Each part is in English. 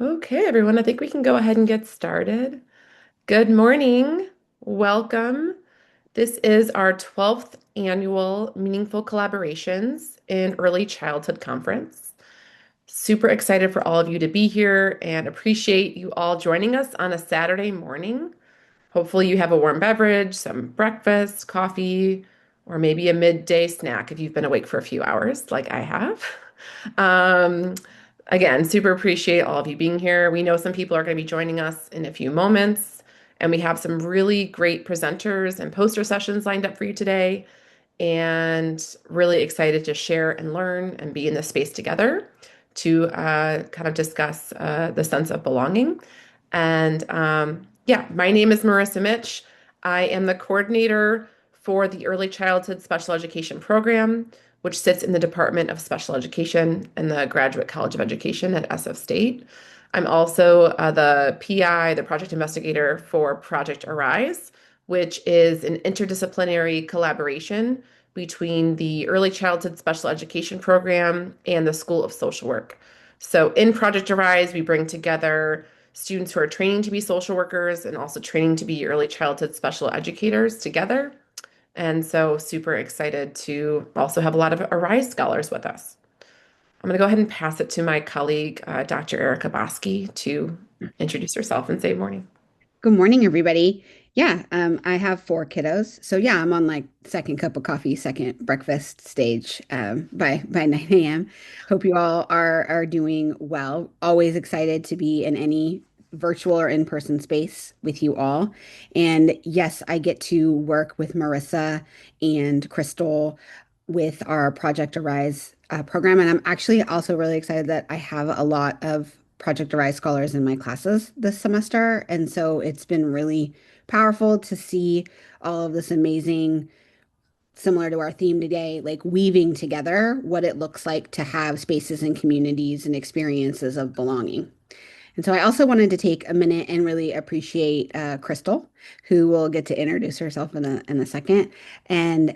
Okay, everyone, I think we can go ahead and get started. Good morning. Welcome. This is our 12th annual Meaningful Collaborations in Early Childhood Conference. Super excited for all of you to be here and appreciate you all joining us on a Saturday morning. Hopefully, you have a warm beverage, some breakfast, coffee, or maybe a midday snack if you've been awake for a few hours, like I have. Um, Again, super appreciate all of you being here. We know some people are going to be joining us in a few moments, and we have some really great presenters and poster sessions lined up for you today. And really excited to share and learn and be in this space together to kind of discuss the sense of belonging. And yeah, my name is Marissa Mitch. I am the coordinator for the Early Childhood Special Education Program, which sits in the Department of Special Education in the Graduate College of Education at SF State. I'm also the PI, the project investigator for Project Arise, which is an interdisciplinary collaboration between the Early Childhood Special Education Program and the School of Social Work. So in Project Arise, we bring together students who are training to be social workers and also training to be early childhood special educators together. And so super excited to also have a lot of Arise scholars with us. I'm going to go ahead and pass it to my colleague, Dr. Erica Bosky, to introduce herself and say morning. Good morning, everybody. I have four kiddos. So yeah, I'm on like second cup of coffee, second breakfast stage by 9 a.m. Hope you all are doing well. Always excited to be in any virtual or in-person space with you all. And yes, I get to work with Marissa and Crystal with our Project Arise program. And I'm actually also really excited that I have a lot of Project Arise scholars in my classes this semester. And so it's been really powerful to see all of this amazing, similar to our theme today, like weaving together what it looks like to have spaces and communities and experiences of belonging. And so I also wanted to take a minute and really appreciate Crystal, who will get to introduce herself in a second, and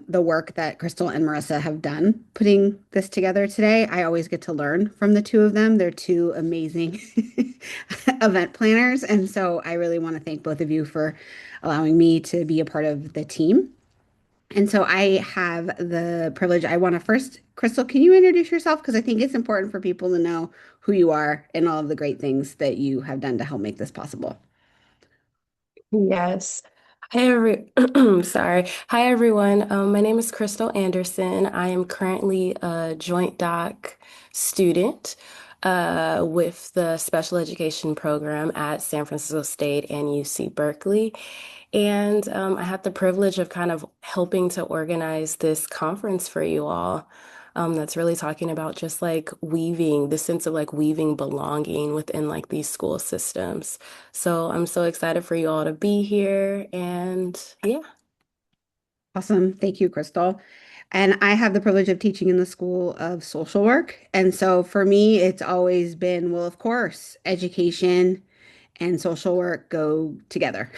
the work that Crystal and Marissa have done putting this together today. I always get to learn from the two of them. They're two amazing event planners, and so I really want to thank both of you for allowing me to be a part of the team. And so I have the privilege. I want to first, Crystal, can you introduce yourself? Because I think it's important for people to know who you are and all of the great things that you have done to help make this possible. Yes. Sorry. Hi, everyone. My name is Crystal Anderson. I am currently a joint doc student with the special education program at San Francisco State and UC Berkeley. And I had the privilege of kind of helping to organize this conference for you all. That's really talking about just like weaving, the sense of like weaving belonging within like these school systems. So I'm so excited for you all to be here. And yeah. Awesome. Thank you, Crystal. And I have the privilege of teaching in the School of Social Work. And so for me, it's always been, well, of course, education and social work go together.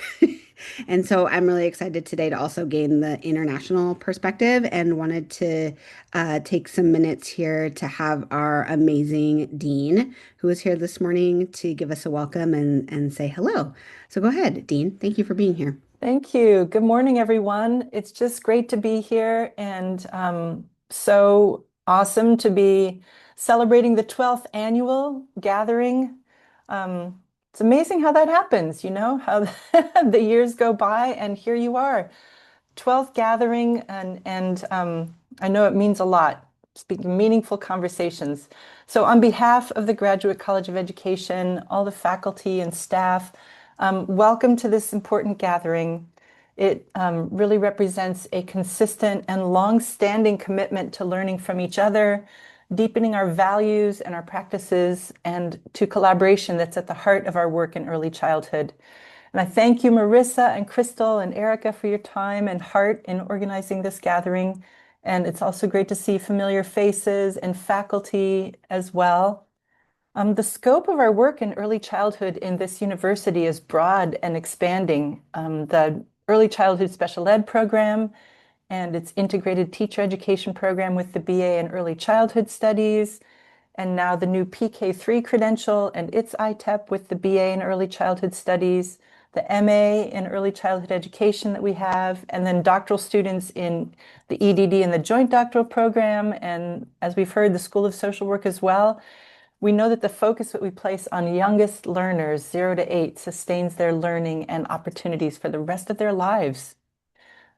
And so I'm really excited today to also gain the international perspective and wanted to take some minutes here to have our amazing dean who is here this morning to give us a welcome and say hello. So go ahead, Dean. Thank you for being here. Thank you. Good morning, everyone. It's just great to be here and so awesome to be celebrating the 12th annual gathering. It's amazing how that happens, how the years go by and here you are, 12th gathering and I know it means a lot, speaking meaningful conversations. So on behalf of the Graduate College of Education, all the faculty and staff, welcome to this important gathering. It really represents a consistent and long-standing commitment to learning from each other, deepening our values and our practices, and to collaboration that's at the heart of our work in early childhood. And I thank you, Marissa and Crystal and Erica, for your time and heart in organizing this gathering. And it's also great to see familiar faces and faculty as well. The scope of our work in early childhood in this university is broad and expanding. The Early Childhood Special Ed program and its integrated teacher education program with the BA in Early Childhood Studies, and now the new PK3 credential and its ITEP with the BA in Early Childhood Studies, the MA in Early Childhood Education that we have, and then doctoral students in the EDD and the Joint Doctoral Program, and as we've heard, the School of Social Work as well. We know that the focus that we place on youngest learners, 0 to 8, sustains their learning and opportunities for the rest of their lives.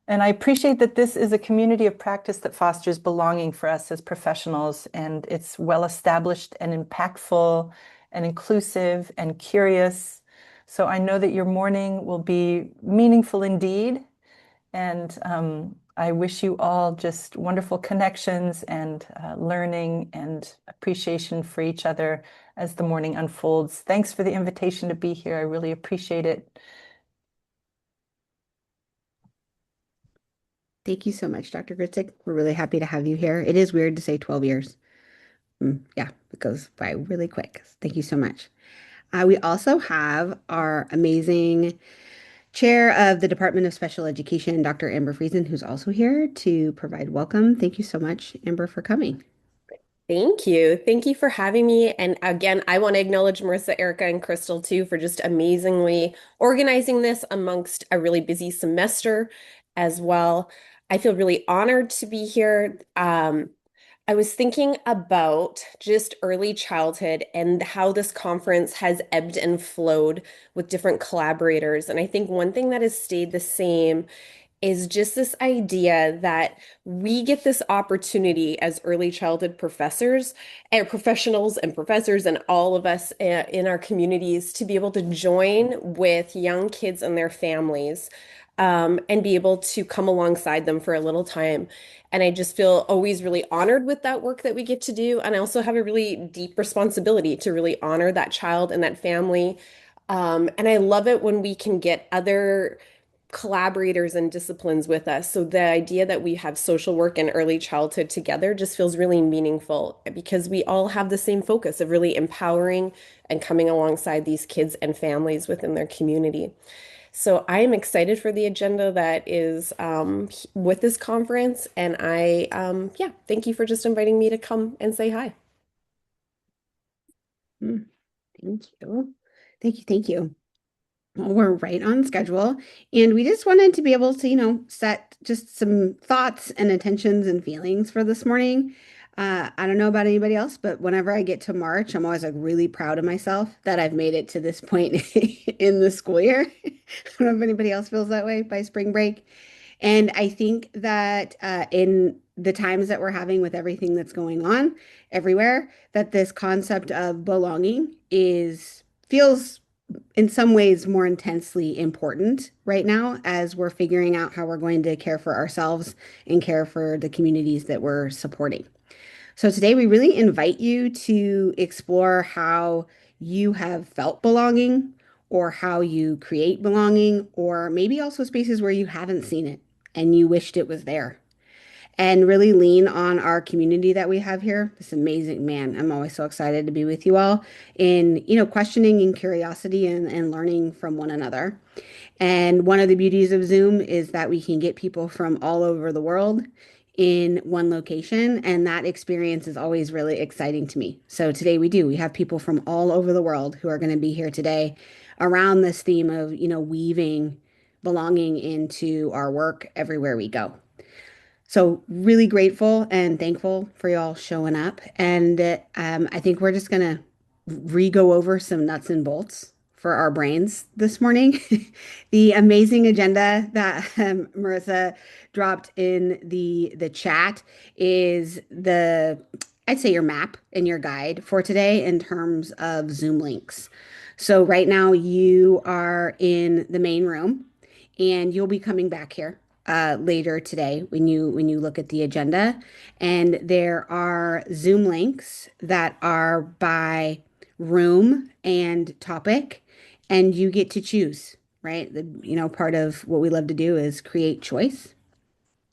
And I appreciate that this is a community of practice that fosters belonging for us as professionals, and it's well established and impactful and inclusive and curious. So I know that your morning will be meaningful indeed. And I wish you all just wonderful connections and learning and appreciation for each other as the morning unfolds. Thanks for the invitation to be here. I really appreciate it. Thank you so much, Dr. Gritzik. We're really happy to have you here. It is weird to say 12 years. Yeah, it goes by really quick. Thank you so much. We also have our amazing Chair of the Department of Special Education, Dr. Amber Friesen, who's also here to provide welcome. Thank you so much, Amber, for coming. Thank you. Thank you for having me. And again, I want to acknowledge Marissa, Erica, and Crystal too for just amazingly organizing this amongst a really busy semester as well. I feel really honored to be here. I was thinking about just early childhood and how this conference has ebbed and flowed with different collaborators. And I think one thing that has stayed the same is just this idea that we get this opportunity as early childhood professors and professionals and professors and all of us in our communities to be able to join with young kids and their families and be able to come alongside them for a little time. And I just feel always really honored with that work that we get to do. And I also have a really deep responsibility to really honor that child and that family. And I love it when we can get other collaborators and disciplines with us. So the idea that we have social work and early childhood together just feels really meaningful because we all have the same focus of really empowering and coming alongside these kids and families within their community. So I am excited for the agenda that is with this conference. And yeah, thank you for just inviting me to come and say hi. Thank you. Thank you. Thank you. Well, we're right on schedule, and we just wanted to be able to, set just some thoughts and intentions and feelings for this morning. I don't know about anybody else, but whenever I get to March, I'm always like really proud of myself that I've made it to this point in the school year. I don't know if anybody else feels that way by spring break. And I think that in the times that we're having with everything that's going on everywhere, that this concept of belonging feels in some ways more intensely important right now as we're figuring out how we're going to care for ourselves and care for the communities that we're supporting. So today we really invite you to explore how you have felt belonging or how you create belonging, or maybe also spaces where you haven't seen it and you wished it was there. And really lean on our community that we have here. This amazing man. I'm always so excited to be with you all in, questioning and curiosity and learning from one another. And one of the beauties of Zoom is that we can get people from all over the world in one location. And that experience is always really exciting to me. So today we do. We have people from all over the world who are going to be here today around this theme of, belonging into our work everywhere we go. So really grateful and thankful for y'all showing up. And I think we're just going to re-go over some nuts and bolts for our brains this morning. The amazing agenda that Marissa dropped in the chat is I'd say your map and your guide for today in terms of Zoom links. So right now you are in the main room and you'll be coming back here later today when you look at the agenda. And there are Zoom links that are by room and topic, and you get to choose, right? Part of what we love to do is create choice.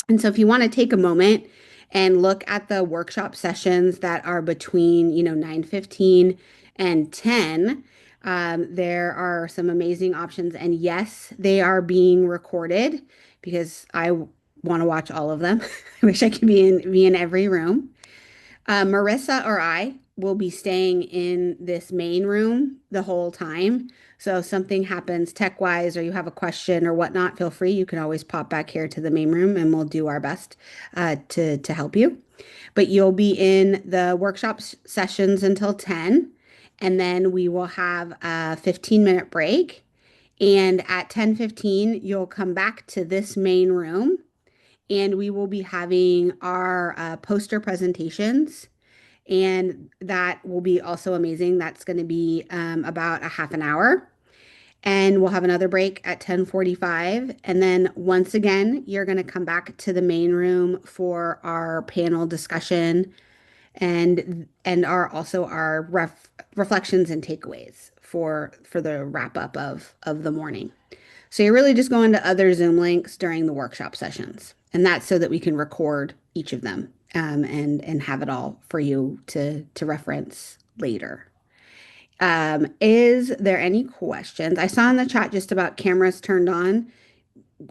And so if you want to take a moment and look at the workshop sessions that are between, 9:15 and 10, there are some amazing options. And yes, they are being recorded because I want to watch all of them. I wish I could be in every room. Marissa or I will be staying in this main room the whole time. So if something happens tech-wise or you have a question or whatnot, feel free. You can always pop back here to the main room and we'll do our best to help you. But you'll be in the workshop sessions until 10, and then we will have a 15-minute break. And at 10:15, you'll come back to this main room and we will be having our poster presentations. And that will be also amazing. That's going to be about a half an hour. And we'll have another break at 10:45. And then once again, you're going to come back to the main room for our panel discussion and our also our reflections and takeaways for the wrap up of the morning. So you're really just going to other Zoom links during the workshop sessions, and that's so that we can record each of them and have it all for you to reference later. Is there any questions? I saw in the chat just about cameras turned on.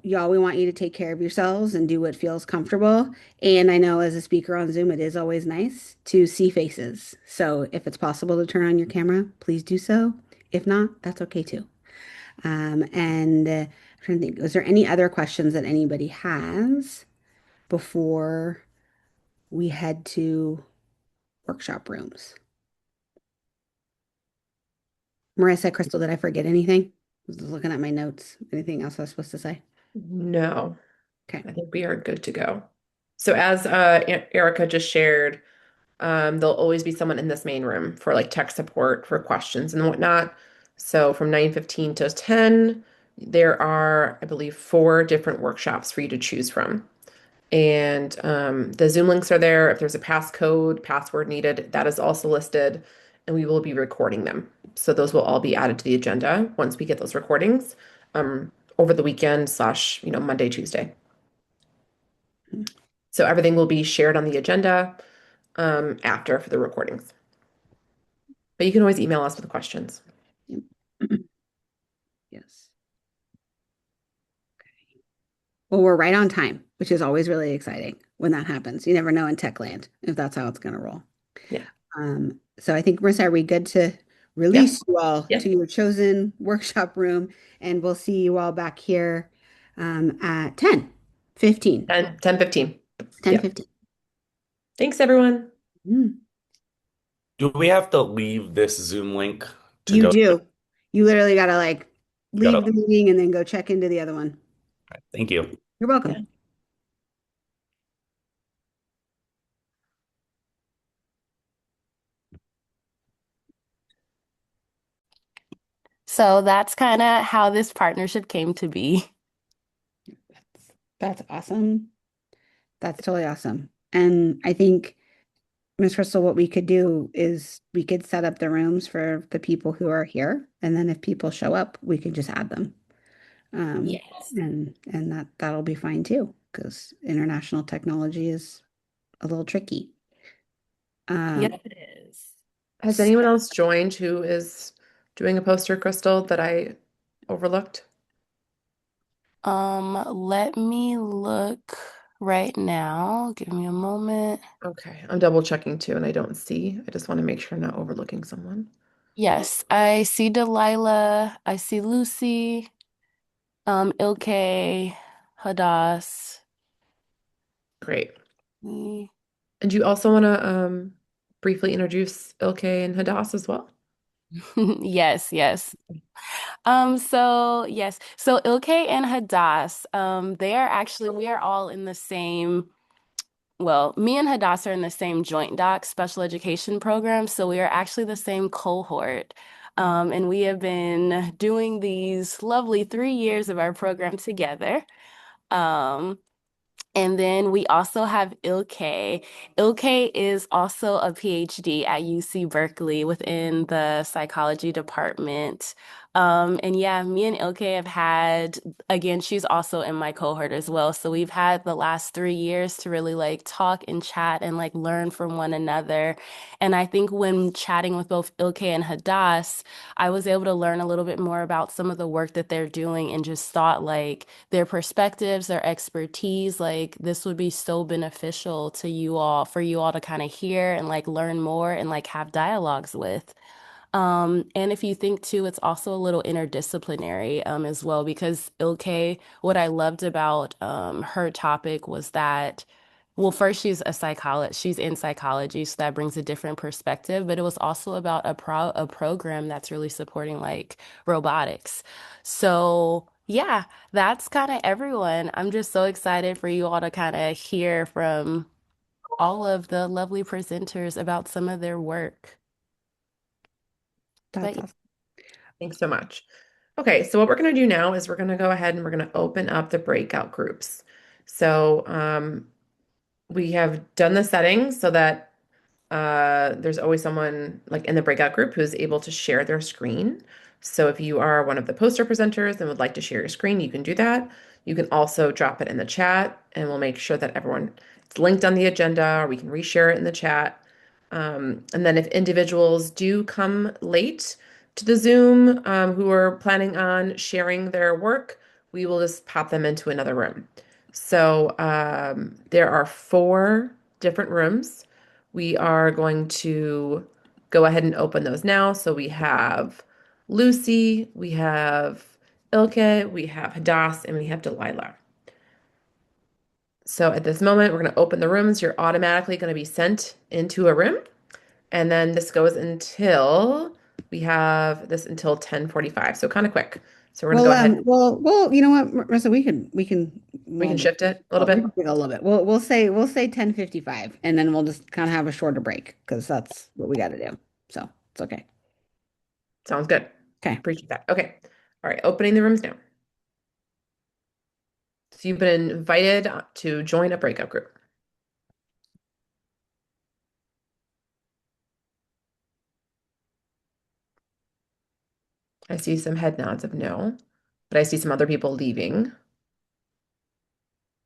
Y'all, we want you to take care of yourselves and do what feels comfortable. And I know as a speaker on Zoom, it is always nice to see faces. So if it's possible to turn on your camera, please do so. If not, that's okay too. I'm trying to think, is there any other questions that anybody has before we head to workshop rooms? Marissa, Crystal, did I forget anything? I was looking at my notes. Anything else I was supposed to say? No, Okay. I think we are good to go. So as Erica just shared, there'll always be someone in this main room for like tech support for questions and whatnot. So from 9:15 to 10, there are, I believe, 4 different workshops for you to choose from. And the Zoom links are there. If there's a passcode, password needed, that is also listed, and we will be recording them. So those will all be added to the agenda once we get those recordings over the weekend slash, Monday, Tuesday. So everything will be shared on the agenda after for the recordings. But you can always email us with questions. Yep. Yes. Well, we're right on time, which is always really exciting when that happens. You never know in tech land if that's how it's going to roll. Yeah. So I think, Marissa, are we good to Yeah. release you all Yeah. to your chosen workshop room? And we'll see you all back here at 10:15. 10:15. Yeah. 10:15. Thanks, everyone. Mm. Do we have to leave this Zoom link to You go? do. You literally got to leave Gotta, the meeting and then go check into the other one. thank you. You're Yeah. welcome. So that's kind of how this partnership came to be. That's awesome. That's totally awesome. And I think, Miss Crystal, what we could do is we could set up the rooms for the people who are here, and then if people show up, we can just add them. Yes. And that'll be fine too, because international technology is a little tricky. Yes, it is. Has anyone else joined who is doing a poster, Crystal, that I overlooked? Let me look right now. Give me a moment. Okay, I'm double checking too, and I don't see. I just want to make sure I'm not overlooking someone. Yes, I see Delilah. I see Lucy, Ilke, Hadass. Great. Me. And do you also want to briefly introduce Ilke and Hadass as well? Yes, yes. So Ilke and Hadass, we are all in the same, well, me and Hadass are in the same joint doc special education program, so we are actually the same cohort. And we have been doing these lovely 3 years of our program together. Um, and then we also have Ilke. Ilke is also a PhD at UC Berkeley within the psychology department. And yeah, me and Ilke have had, again, she's also in my cohort as well. So we've had the last 3 years to really like talk and chat and like learn from one another. And I think when chatting with both Ilke and Hadass, I was able to learn a little bit more about some of the work that they're doing and just thought like their perspectives, their expertise, like this would be so beneficial to you all, for you all to kind of hear and like learn more and like have dialogues with. And if you think too, it's also a little interdisciplinary as well because Ilke, what I loved about her topic was that, well, first she's a psychologist, she's in psychology, so that brings a different perspective, but it was also about a program that's really supporting like robotics. So yeah, that's kind of everyone. I'm just so excited for you all to kind of hear from all of the lovely presenters about some of their work. That's But awesome. Thanks so much. Okay, so what we're going to do now is we're going to go ahead and we're going to open up the breakout groups. So we have done the settings so that there's always someone like in the breakout group who's able to share their screen. So if you are one of the poster presenters and would like to share your screen, you can do that. You can also drop it in the chat and we'll make sure that everyone it's linked on the agenda or we can reshare it in the chat. And then if individuals do come late to the Zoom who are planning on sharing their work, we will just pop them into another room. So there are 4 different rooms. We are going to go ahead and open those now. So we have Lucy, we have Ilke, we have Hadass, and we have Delilah. So at this moment, we're going to open the rooms. You're automatically going to be sent into a room. And then this goes until we have this until 10:45. So kind of quick. So we're going to go ahead. You know what, Marissa, we can We can we'll shift it a little we bit. can do a little bit. We'll say 10:55 and then we'll just kind of have a shorter break because that's what we got to do. So it's okay. Sounds good. Okay. Appreciate that. Okay. All right. Opening the rooms now. So you've been invited to join a breakout group. I see some head nods of no, but I see some other people leaving.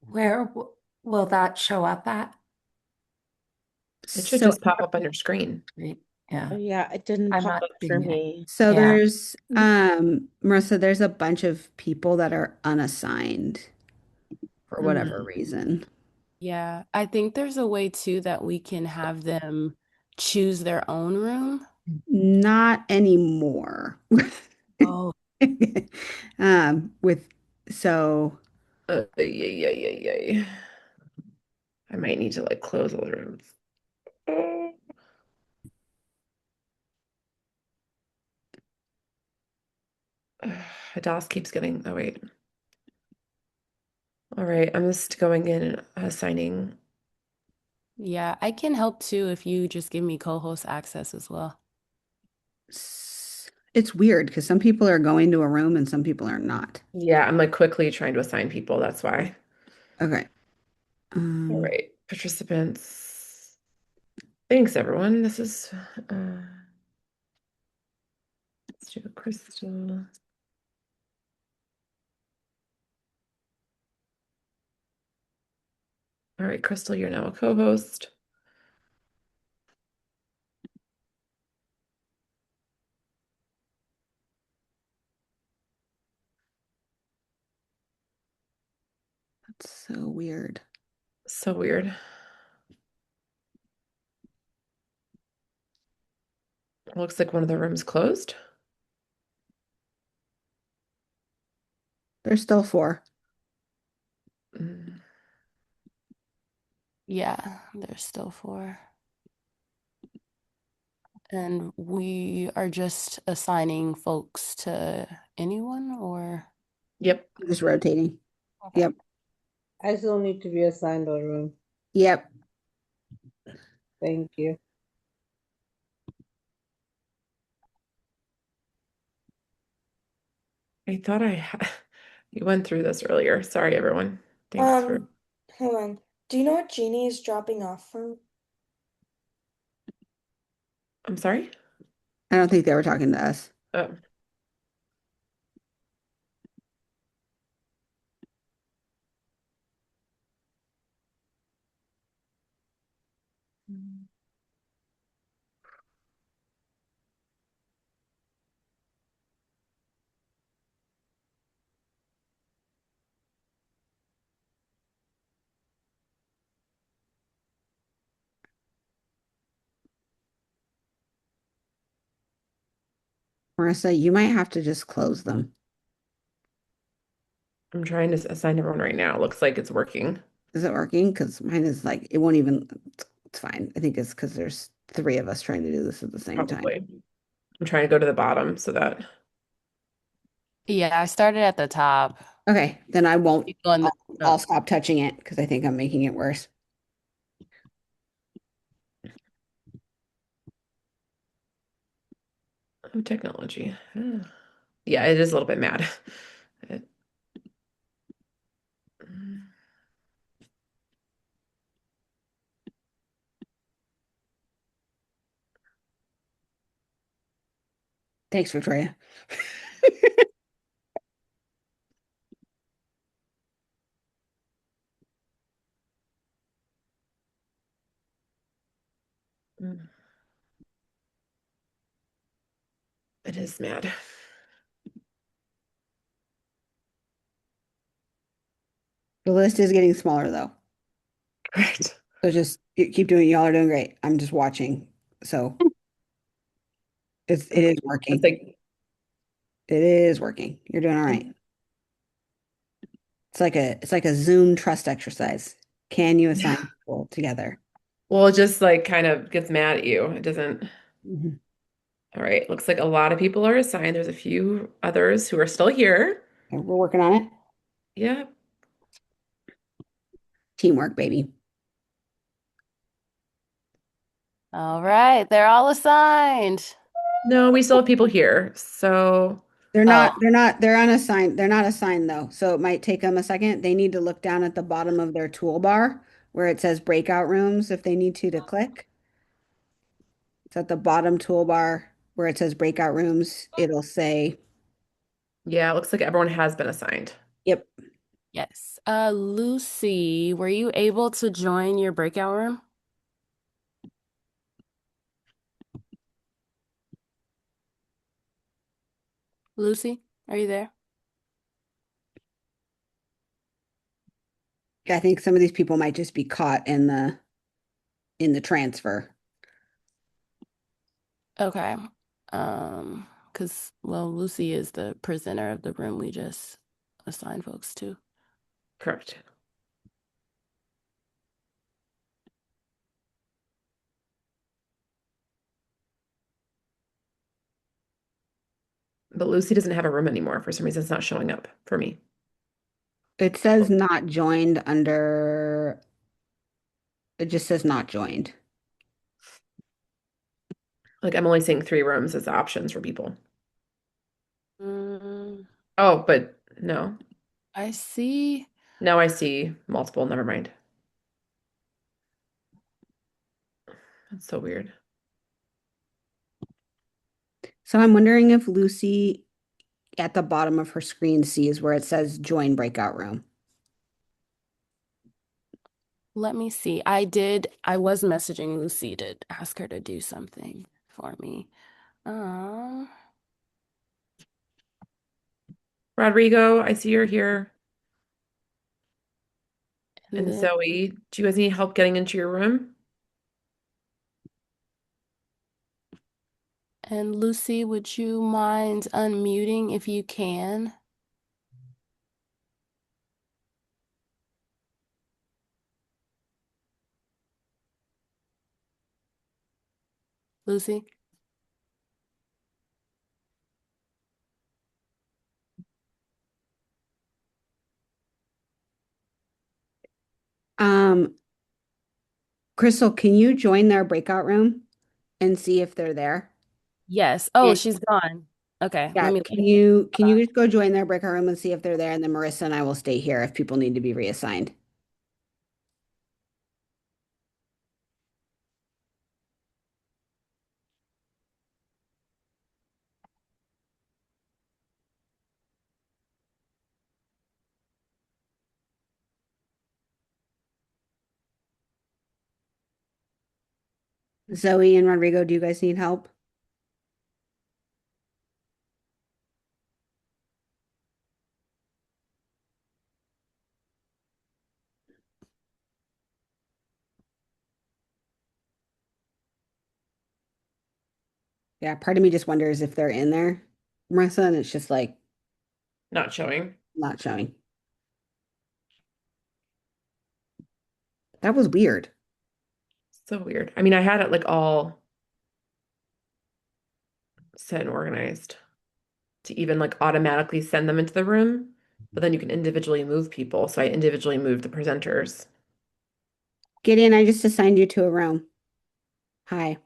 Will that show up at? It should So just pop up on your screen. Right. Yeah. Oh, yeah, it didn't I'm pop not up for seeing it. me. so Yeah. there's Marissa, there's a bunch of people that are unassigned for whatever Mm. reason. yeah, I think there's a way too that we can have them choose their own room. Not anymore. Oh, With so Yeah, yeah, yeah, yeah. I might need to like close all the rooms. Hadas keeps getting, oh wait. All right, I'm just going in and assigning. yeah, I can help too if you just give me co-host access as well. it's weird because some people are going to a room and some people are not. Yeah, I'm like quickly trying to assign people. That's why. Okay. All right, participants. Thanks, everyone. This is, let's do Crystal. All right, Crystal, you're now a co-host. That's so weird. So weird. Looks like one of the rooms closed. There's still 4. Mm, Yeah, there's still 4. And we are just assigning folks to anyone or? Yep. Just rotating. Okay. Yep. I still need to be assigned a room. Yep. Thank you. I thought I had, you went through this earlier. Sorry, everyone. Thanks for, Hold on. Do you know what Jeannie is dropping off from? I'm sorry. I don't think they were talking to us. Oh, Marissa, you might have to just close them. I'm trying to assign everyone right now. Looks like it's working. Is it working? Because mine is like, it won't even, it's fine. I think it's because there's three of us trying to do this at the same time. Probably. I'm trying to go to the bottom so that Yeah, I started at the top. Okay, then I won't, Keep going I'll up. stop touching it because I think I'm making it worse. oh, technology. Yeah, it is a little bit mad. It- Thanks, Victoria. It is mad. The list is getting smaller though. Right. So just keep doing, y'all are doing great. I'm just watching. So it Okay. is It's working. like, It is working. You're doing all right. It's like a Zoom trust exercise. Can you yeah. assign people together? Well, it just like kind of gets mad at you. It doesn't. Mhm. All right. Looks like a lot of people are assigned. There's a few others who are still here. Okay, we're working on it. Yeah. Teamwork, baby. All right, they're all assigned. No, we still have people here. So, Oh, They're unassigned. They're not assigned though. So it might take them a second. They need to look down at the bottom of their toolbar where it says breakout rooms if they need to click. It's at the bottom toolbar where it says breakout rooms. It'll say, yeah, it looks like everyone has been assigned. yep. yes. Lucy, were you able to join your breakout room? Lucy, are you there? I think some of these people might just be caught in the transfer. Okay. Because well, Lucy is the presenter of the room we just assigned folks to. Correct. But Lucy doesn't have a room anymore. For some reason, it's not showing up for me. It says not joined under, it just says not joined. Like I'm only seeing three rooms as options for people. Mm, Oh, but no. I see. Now I see multiple. Never mind. That's so weird. So I'm wondering if Lucy at the bottom of her screen sees where it says join breakout room. Let me see. I was messaging Lucy to ask her to do something for me. Um, Rodrigo, I see you're here. and And then Zoe, do you guys need help getting into your room? and Lucy, would you mind unmuting if you can? Lucy? Um, Crystal, can you join their breakout room and see if they're there? Yes. Oh, And she's gone. Okay, yeah, let me can you just go join their breakout room and see if they're there? And then Marissa and I will stay here if people need to be reassigned. Zoe and Rodrigo, do you guys need help? Yeah, part of me just wonders if they're in there. Marissa, and it's just like Not showing. not showing. That was weird. So weird. I mean, I had it like all set and organized to even like automatically send them into the room, but then you can individually move people. So I individually moved the presenters. Gideon, I just assigned you to a room. Hi.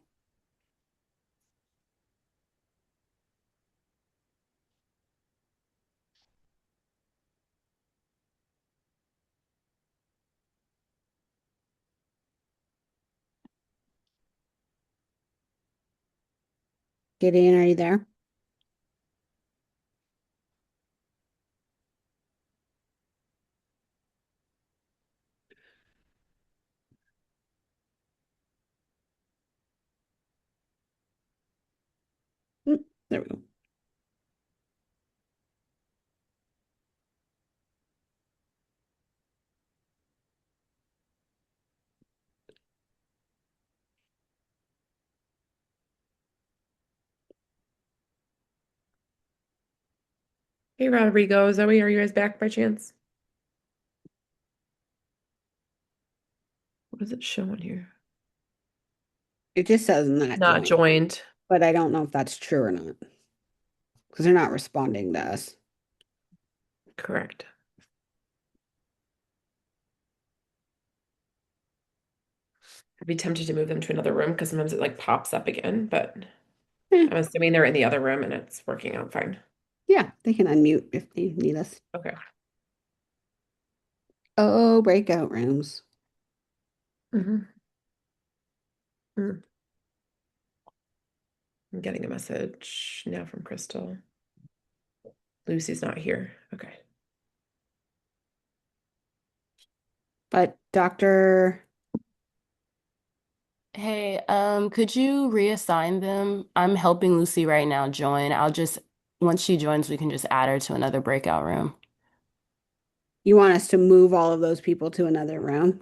Gideon, are you there? There we go. Hey, Rodrigo, Zoe, are you guys back by chance? What does it show on here? It just says not Not joined, joined. but I don't know if that's true or not because they're not responding to us. Correct. I'd be tempted to move them to another room because sometimes it like pops up again, but Eh, I'm assuming they're in the other room and it's working out fine. yeah, they can unmute if they need us. Okay. Oh, breakout rooms. Mm-hmm. Mm. I'm getting a message now from Crystal. Lucy's not here. Okay. But Dr. Hey, could you reassign them? I'm helping Lucy right now join. Once she joins, we can just add her to another breakout room. You want us to move all of those people to another room?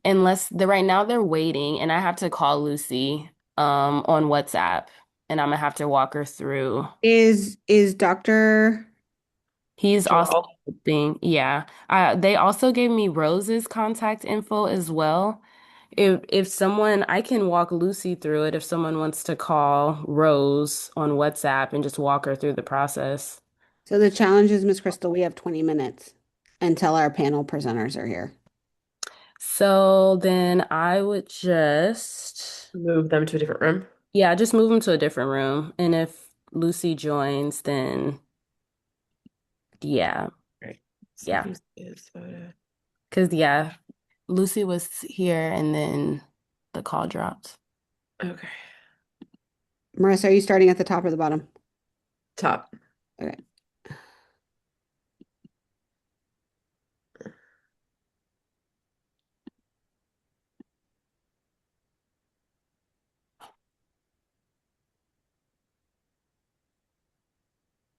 Unless right now they're waiting and I have to call Lucy on WhatsApp and I'm gonna have to walk her through. Is Dr. He's also Joel. helping. Yeah. They also gave me Rose's contact info as well. If someone I can walk Lucy through it if someone wants to call Rose on WhatsApp and just walk her through the process. So the challenge is, Miss Crystal, we have 20 minutes until our panel presenters are here. So then I would just Move them to a different room. yeah, just move them to a different room. And if Lucy joins, then yeah. Right. So Yeah. Lucy is Because, yeah, Lucy was here and then the call dropped. okay. Marissa, are you starting at the top or the bottom? Top. Okay.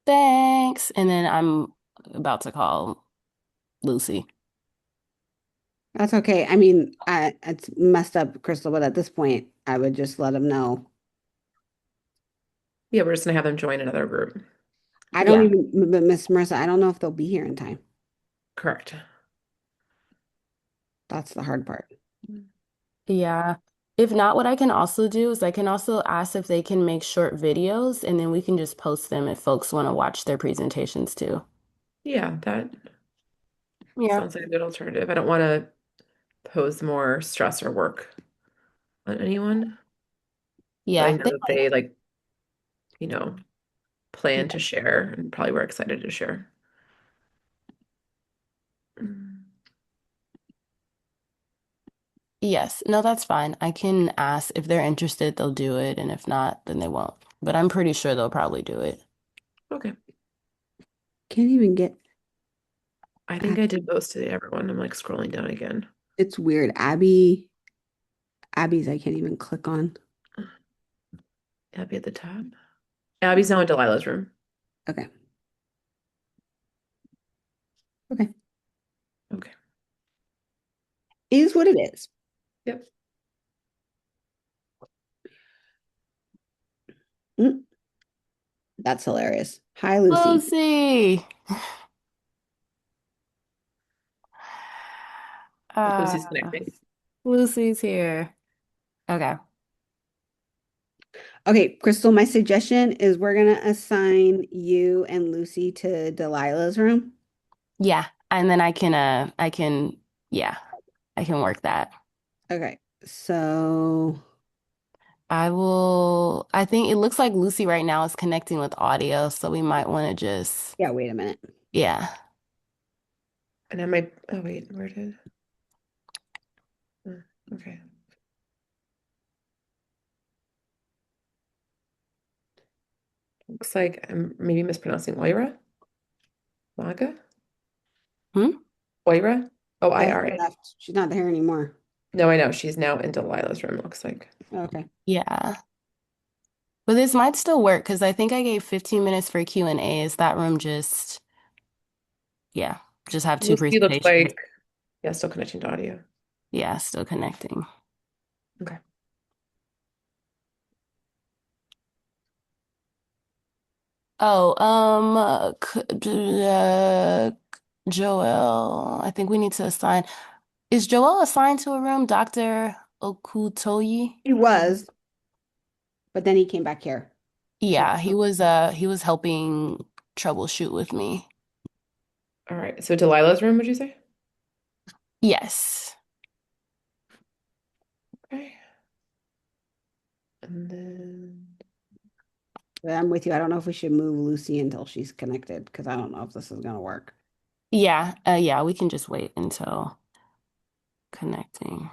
Thanks. And then I'm about to call Lucy. That's okay. I mean, it's messed up, Crystal, but at this point, I would just let them know. Yeah, we're just gonna have them join another group. I don't Yeah. even, but Miss Marissa, I don't know if they'll be here in time. Correct. That's the hard part. Yeah. If not, what I can also do is I can also ask if they can make short videos and then we can just post them if folks want to watch their presentations too. Yeah, that Yeah. sounds like a good alternative. I don't want to pose more stress or work on anyone, but I Yeah. know that they like, you know, plan to share and probably were excited to share. Mm. Yes. No, that's fine. I can ask if they're interested, they'll do it. And if not, then they won't. But I'm pretty sure they'll probably do it. Okay. Can't even get, I think I did most of everyone. I'm like scrolling down again. it's weird. Abby's I can't even click on. Abby at the top. Abby's now in Delilah's room. Okay. Okay. Okay. Is what it is. Yep. Mm. That's hilarious. Hi, Lucy. Lucy. Lucy's Uh, connecting. Lucy's here. Okay. Okay, Crystal, my suggestion is we're gonna assign you and Lucy to Delilah's room. Yeah. And then yeah, I can work that. Okay, so I think it looks like Lucy right now is connecting with audio, so we might want to just, yeah, wait a minute. yeah. And I might, oh wait, where did, oh, okay. Looks like I'm maybe mispronouncing Oira? Maga? Hmm? Oira? Oh, Yeah, she I-R-A. left. She's not there anymore. No, I know. She's now in Delilah's room, looks like. Okay. Yeah. But this might still work because I think I gave 15 minutes for Q&A. Is that room just, yeah, just have two Lucy looks presentations? like, yeah, still connecting to audio. Yeah, still connecting. Okay. Oh, Joel, I think we need to assign. Is Joel assigned to a room, Dr. Okutoyi? He was, but then he came back here. Yeah, he was helping troubleshoot with me. All right. So Delilah's room, would you say? Yes. Okay. And then But I'm with you. I don't know if we should move Lucy until she's connected because I don't know if this is gonna work. Yeah, yeah, we can just wait until connecting.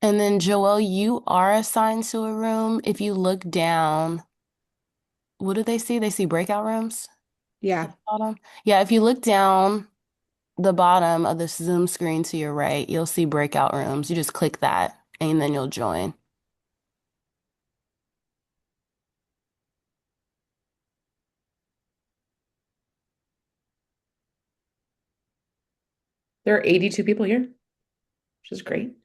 And then Joel, you are assigned to a room. If you look down, what do they see? They see breakout rooms at Yeah. the bottom. Yeah, if you look down the bottom of the Zoom screen to your right, you'll see breakout rooms. You just click that and then you'll join. there are 82 people here, which is great.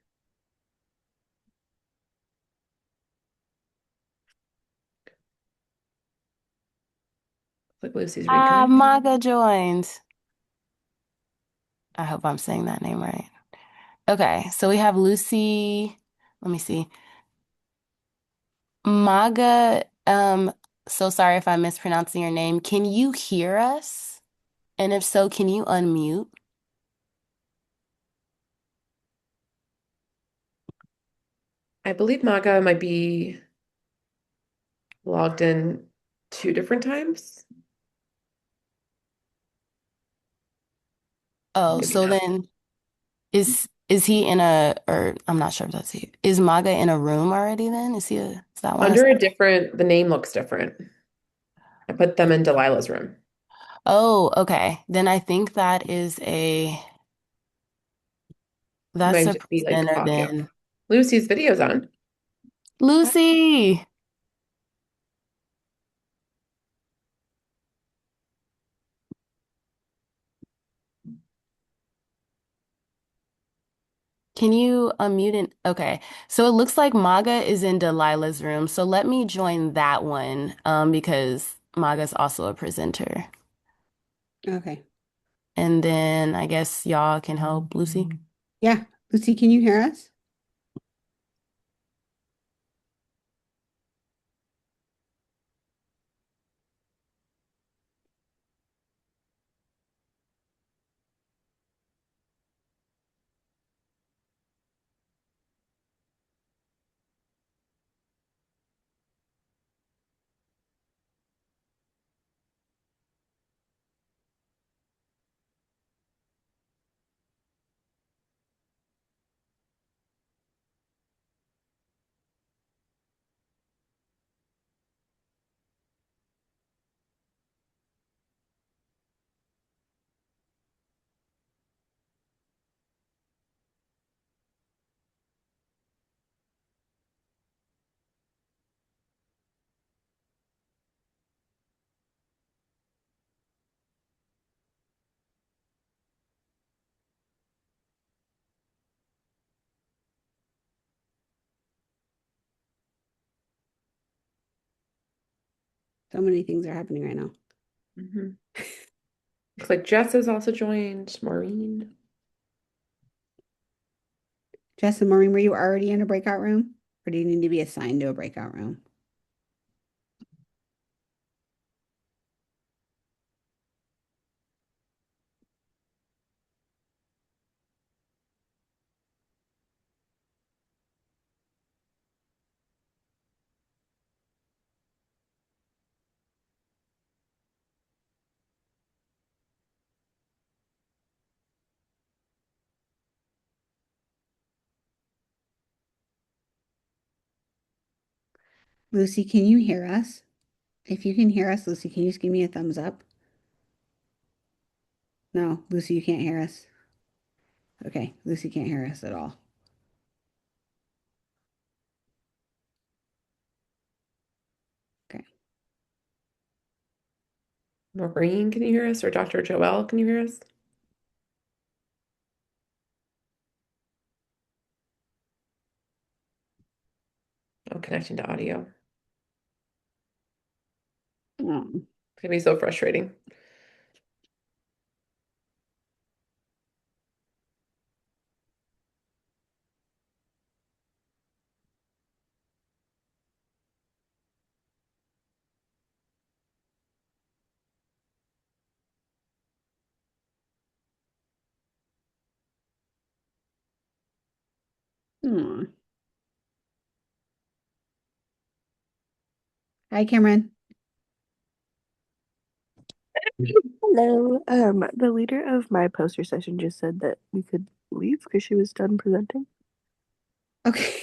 Like Lucy's Ah, reconnecting. Maga joined. I hope I'm saying that name right. Okay, so we have Lucy. Let me see. Maga, so sorry if I'm mispronouncing your name. Can you hear us? And if so, can you unmute? I believe Maga might be logged in 2 different times. Oh, Maybe so not. then is he in a or I'm not sure if that's he. Is Maga in a room already then? Is that one Under a different, the name looks different. I put them in Delilah's room. Oh, okay. Then I think that's Might a just be like presenter audio. then. Lucy's video's on. Lucy, can you unmute it? Okay. So it looks like Maga is in Delilah's room. So let me join that one because Maga's also a presenter. Okay. And then I guess y'all can help Lucy. Yeah. Lucy, can you hear us? So many things are happening right now. Mhm. Looks like Jess has also joined. Maureen. Jess and Maureen, were you already in a breakout room? Or do you need to be assigned to a breakout room? Lucy, can you hear us? If you can hear us, Lucy, can you just give me a thumbs up? No, Lucy, you can't hear us. Okay, Lucy can't hear us at all. Okay. Maureen, can you hear us? Or Dr. Joelle, can you hear us? Oh, connecting to audio. Um, It's gonna be so frustrating. hmm. Hi, Cameron. Hello. The leader of my poster session just said that we could leave because she was done presenting. Okay.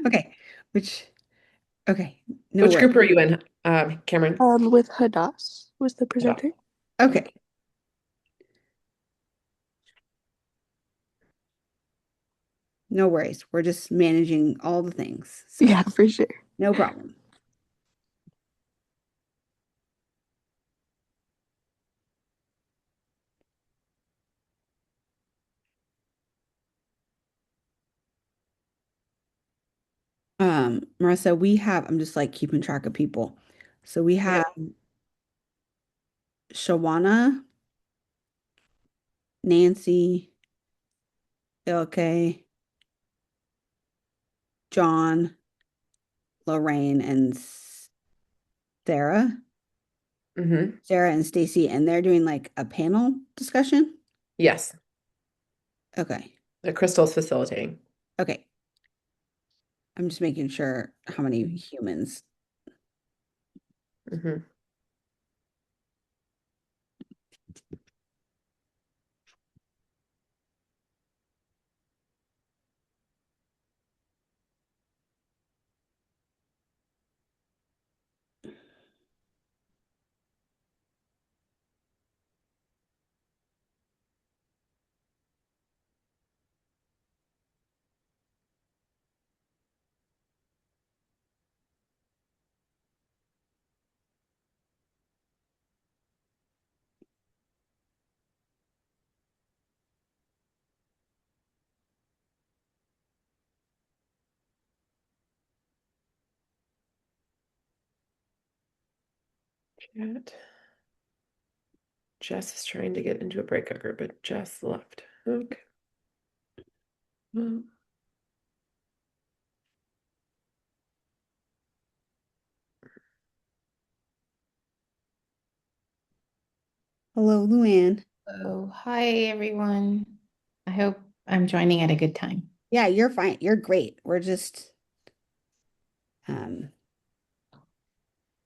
Okay. Which, okay. No Which worries. group are you in, Cameron? With Hadass was the presenter. Okay. No worries. We're just managing all the things. So Yeah, for sure. no problem. Marissa, I'm just like keeping track of people. So we have Shawana, Nancy, Ilke, John, Lorraine, and Sarah. Mm-hmm. Sarah and Stacy, and they're doing like a panel discussion. Yes. Okay. Crystal's facilitating. Okay. I'm just making sure how many humans. Mm-hmm. Chat. Jess is trying to get into a breakout group, but Jess left. Okay. Well, Hello, Luann. Oh, hi everyone. I hope I'm joining at a good time. Yeah, you're fine. You're great. We're just um,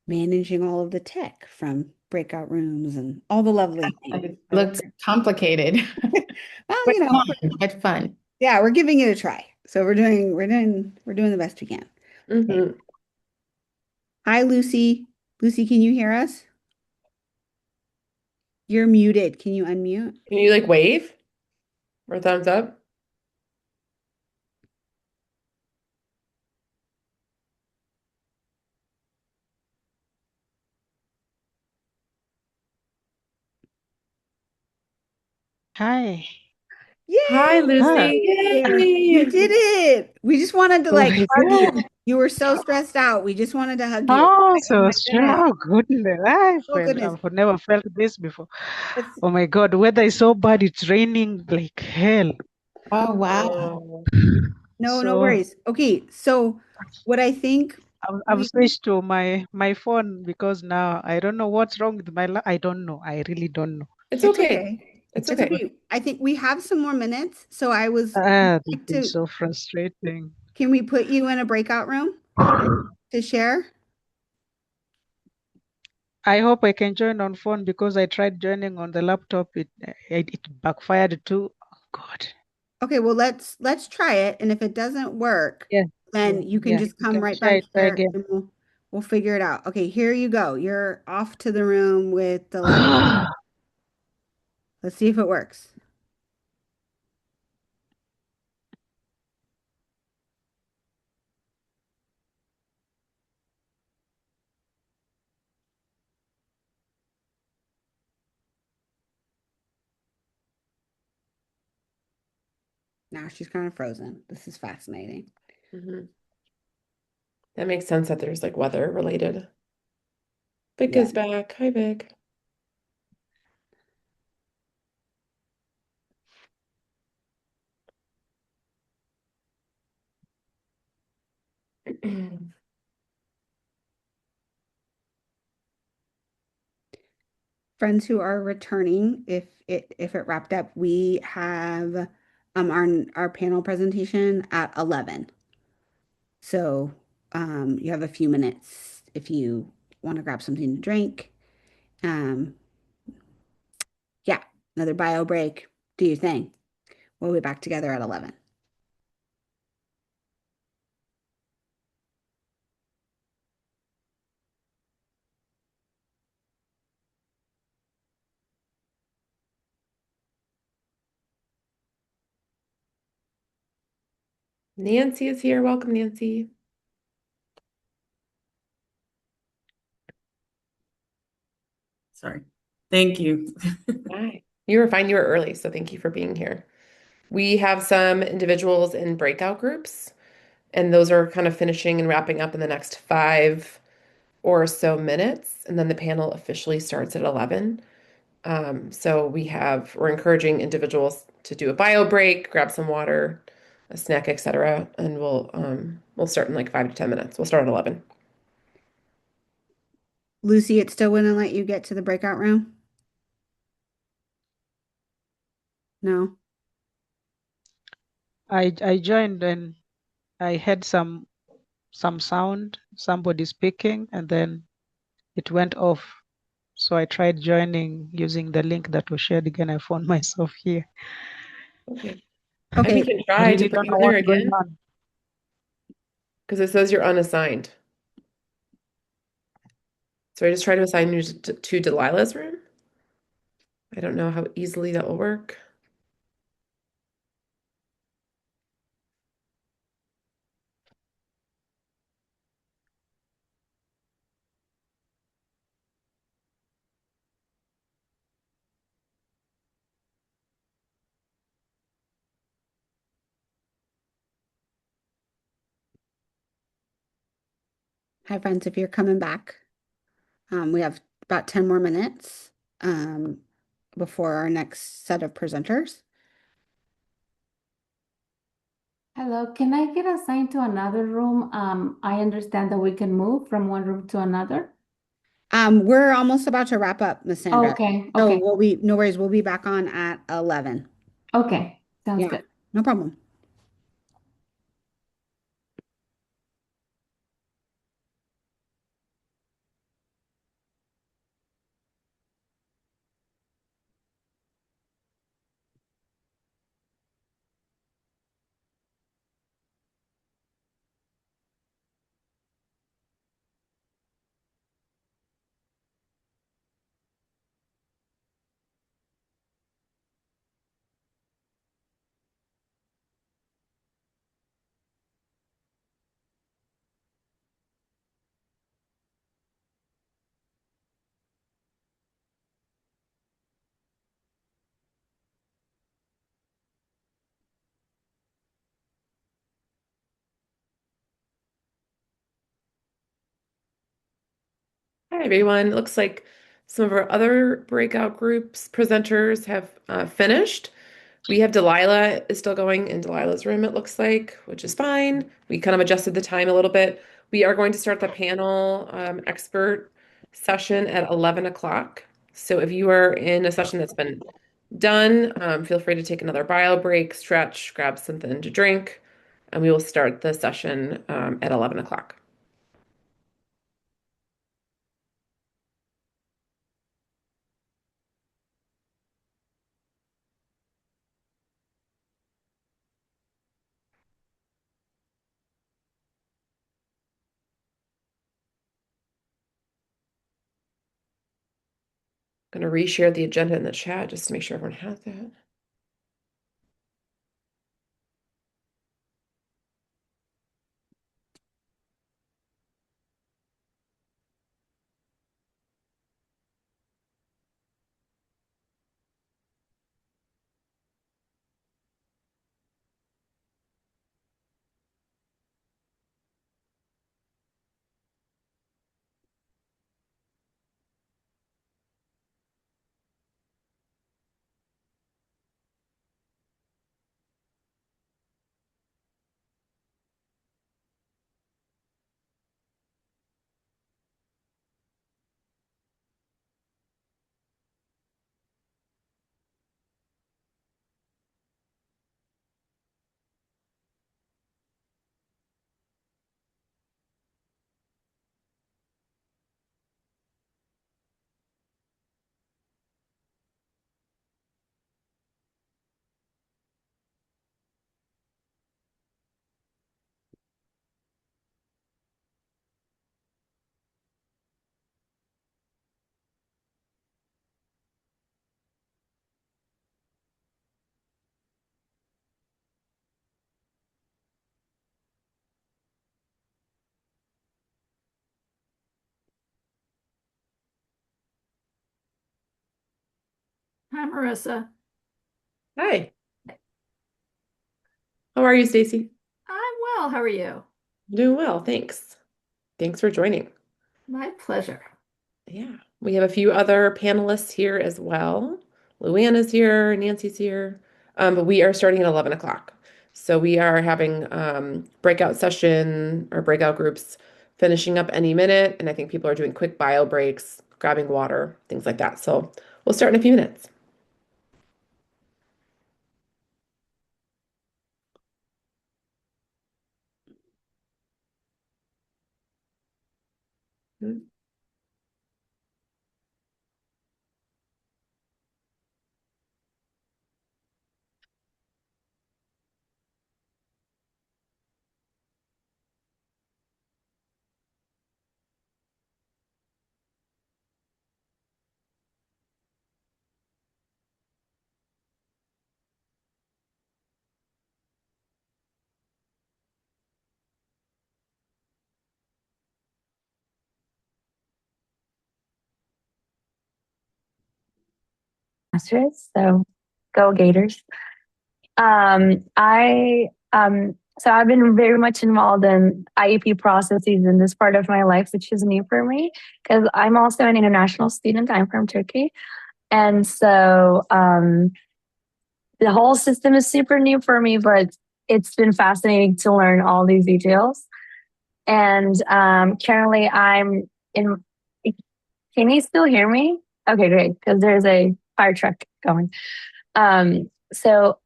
managing all of the tech from breakout rooms and all the lovely things. It looks complicated, Well, but fun, but fun. yeah, we're giving it a try. So we're doing the best we can. Okay. mm-hmm. Hi, Lucy. Lucy, can you hear us? You're muted. Can you unmute? Can you like wave or thumbs up? Hi. Yay! Hi, Hi. Lucy. You Yay. did it. We just wanted to Oh like my hug you. God. You were so stressed out. We just wanted to hug you. Oh, Like, oh so my goodness. strong. Goodness. Oh goodness. I've never felt this before. It's Oh my God, weather is so bad. It's raining like hell. Oh, wow. Oh, no so worries. Okay, so what I think I've we switched to my phone because now I don't know what's wrong with my I don't know. I really don't know. It's it's okay. okay. It's It's okay. okay. I think we have some more minutes. So I was This like is to, so frustrating. can we put you in a breakout room to share? I hope I can join on phone because I tried joining on the laptop. It backfired too. Oh God. Okay, well let's try it. And if it doesn't work, Yeah, then yeah, you can yeah. just You come can right try back it. Try here again. and we'll figure it out. Okay, here you go. You're off to the room with the laptop. Let's see if it works. Now she's kind of frozen. This is fascinating. Mhm. That makes sense that there's like weather related. Vic Yeah. is back. Hi, Vic. Friends who are returning, if it wrapped up, we have our panel presentation at 11. So you have a few minutes if you want to grab something to drink. Um, yeah, another bio break. Do your thing. We'll be back together at 11. Nancy is here. Welcome, Nancy. Sorry. Thank you. Hi. You were fine. You were early, so thank you for being here. We have some individuals in breakout groups, and those are kind of finishing and wrapping up in the next 5 or so minutes, and then the panel officially starts at 11. So we're encouraging individuals to do a bio break, grab some water, a snack, etc., and we'll start in like 5 to 10 minutes. We'll start at 11. Lucy, it still wouldn't let you get to the breakout room? No? I joined and I had some sound, somebody speaking, and then it went off. So I tried joining using the link that was shared again. I found myself here. Okay. And we Okay. can I try to really put don't you know in there what's going again on. because it says you're unassigned. So I just try to assign you to Delilah's room. I don't know how easily that will work. Hi, friends. If you're coming back, we have about 10 more minutes um, before our next set of presenters. Hello, can I get assigned to another room? I understand that we can move from one room to another. We're almost about to wrap up, Miss Sandra. Okay, So okay, no worries. We'll be back on at 11. okay. Sounds Yeah, good. no problem. Hi, everyone. It looks like some of our other breakout groups presenters have finished. We have Delilah is still going in Delilah's room, it looks like, which is fine. We kind of adjusted the time a little bit. We are going to start the panel expert session at 11 o'clock. So if you are in a session that's been done, feel free to take another bio break, stretch, grab something to drink, and we will start the session at 11 o'clock. I'm going to reshare the agenda in the chat just to make sure everyone has that. Hi, Marissa. Hi. How are you, Stacy? I'm well. How are you? Doing well, thanks. Thanks for joining. My pleasure. Yeah, we have a few other panelists here as well. Luanna's here, Nancy's here, but we are starting at 11 o'clock. So we are having breakout session or breakout groups finishing up any minute, and I think people are doing quick bio breaks, grabbing water, things like that. So we'll start in a few minutes. Mm. Masters, so go Gators. So I've been very much involved in IEP processes in this part of my life, which is new for me because I'm also an international student. I'm from Turkey, and so the whole system is super new for me, but it's been fascinating to learn all these details. And currently, I'm in. Can you still hear me? Okay, great, because there's a fire truck going. So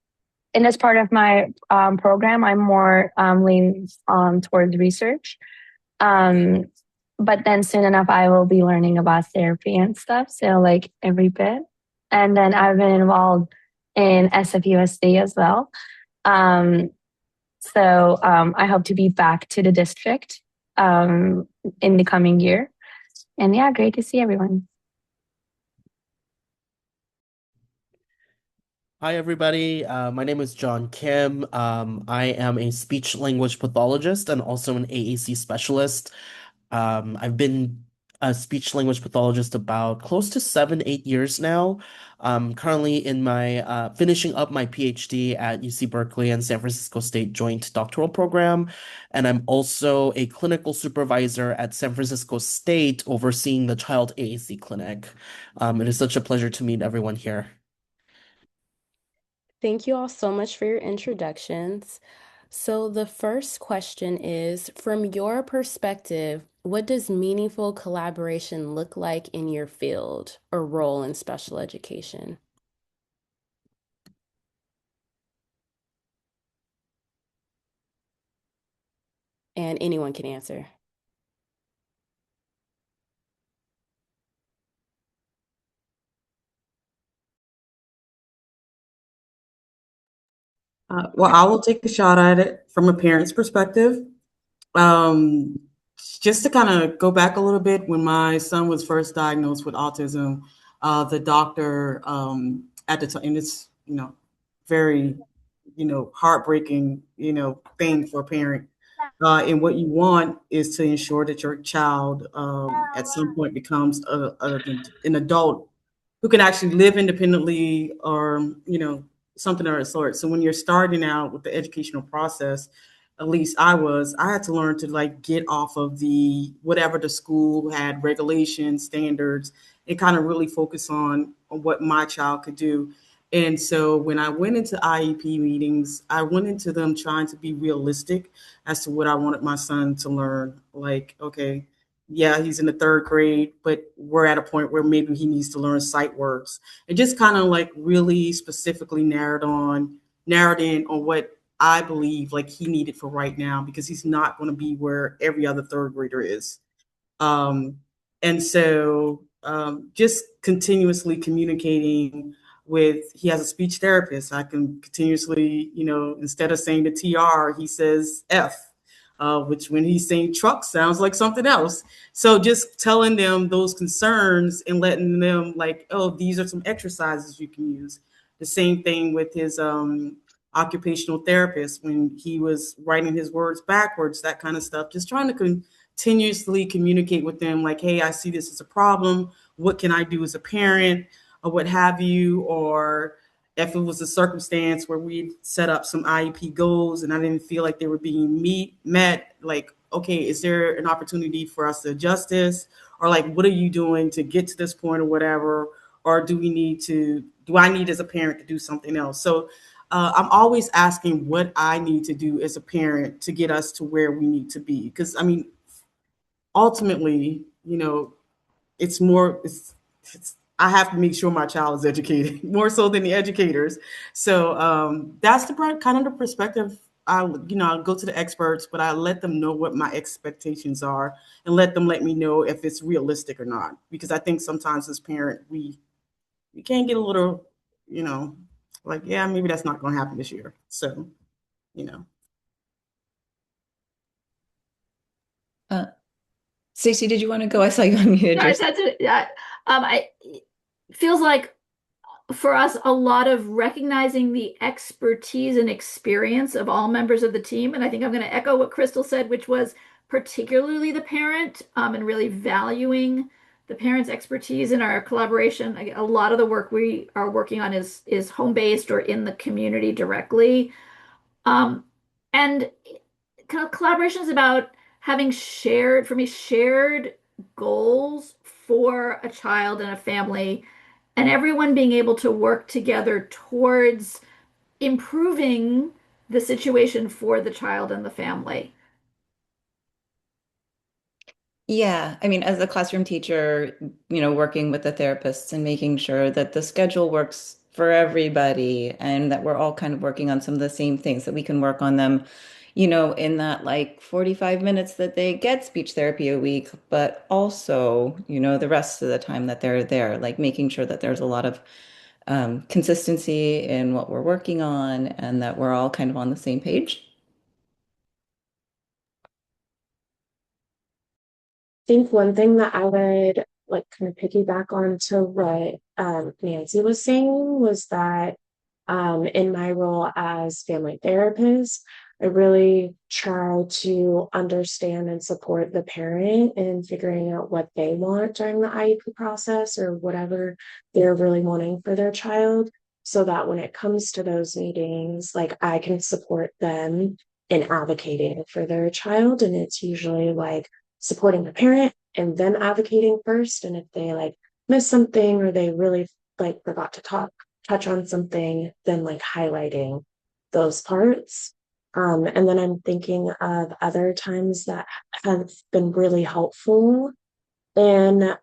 in this part of my program, I'm more leaning towards research. But then soon enough, I will be learning about therapy and stuff. So like every bit. And then I've been involved in SFUSD as well. I hope to be back to the district in the coming year. And yeah, great to see everyone. Hi, everybody. My name is John Kim. I am a speech language pathologist and also an AAC specialist. I've been a speech language pathologist about close to 7, 8 years now. I'm currently in my finishing up my PhD at UC Berkeley and San Francisco State Joint Doctoral Program. And I'm also a clinical supervisor at San Francisco State overseeing the Child AAC clinic. It is such a pleasure to meet everyone here. Thank you all so much for your introductions. So, the first question is, from your perspective, what does meaningful collaboration look like in your field or role in special education? And anyone can answer. Well, I will take a shot at it from a parent's perspective. Um, just to kind of go back a little bit, when my son was first diagnosed with autism, the doctor at the time, and it's, very, heartbreaking, thing for a parent. And what you want is to ensure that your child at some point becomes an adult who can actually live independently, or, something of that sort. So when you're starting out with the educational process, at least I had to learn to like get off of the whatever the school had regulations, standards, and kind of really focus on what my child could do. And so when I went into IEP meetings, I went into them trying to be realistic as to what I wanted my son to learn. Like, okay, yeah, he's in the third grade, but we're at a point where maybe he needs to learn sight words, and just kind of like really specifically narrowed in on what I believe like he needed for right now, because he's not going to be where every other third grader is. Um, and so just continuously communicating with, he has a speech therapist. I can continuously, instead of saying the TR, he says F, which when he's saying truck sounds like something else. So just telling them those concerns and letting them like, oh, these are some exercises you can use. The same thing with his occupational therapist when he was writing his words backwards, that kind of stuff. Just trying to continuously communicate with them like, hey, I see this as a problem. What can I do as a parent, or what have you? Or if it was a circumstance where we set up some IEP goals and I didn't feel like they were being met, like, okay, is there an opportunity for us to adjust this? Or like, what are you doing to get to this point or whatever? Or do I need as a parent to do something else? So I'm always asking what I need to do as a parent to get us to where we need to be. Because I mean, ultimately, it's more, it's I have to make sure my child is educated more so than the educators. So that's the kind of the perspective. I'll go to the experts, but I let them know what my expectations are and let them let me know if it's realistic or not. Because I think sometimes as parent, we can get a little, you know, like, yeah, maybe that's not going to happen this year. So, you know. Stacey, did you want to go? I saw you unmuted. Yeah, that's it. Yeah. It feels like for us a lot of recognizing the expertise and experience of all members of the team. And I think I'm going to echo what Crystal said, which was particularly the parent, and really valuing the parent's expertise in our collaboration. A lot of the work we are working on is home-based or in the community directly. And collaboration is about having for me, shared goals for a child and a family, and everyone being able to work together towards improving the situation for the child and the family. Yeah, I mean, as a classroom teacher, working with the therapists and making sure that the schedule works for everybody and that we're all kind of working on some of the same things, that we can work on them, in that like 45 minutes that they get speech therapy a week, but also, the rest of the time that they're there, like making sure that there's a lot of consistency in what we're working on and that we're all kind of on the same page. Think one thing that I would like kind of piggyback on to what Nancy was saying was that in my role as family therapist, I really try to understand and support the parent in figuring out what they want during the IEP process or whatever they're really wanting for their child, so that when it comes to those meetings, like I can support them in advocating for their child. And it's usually like supporting the parent and then advocating first. And if they like miss something or they really like forgot to touch on something, then like highlighting those parts. And then I'm thinking of other times that have been really helpful in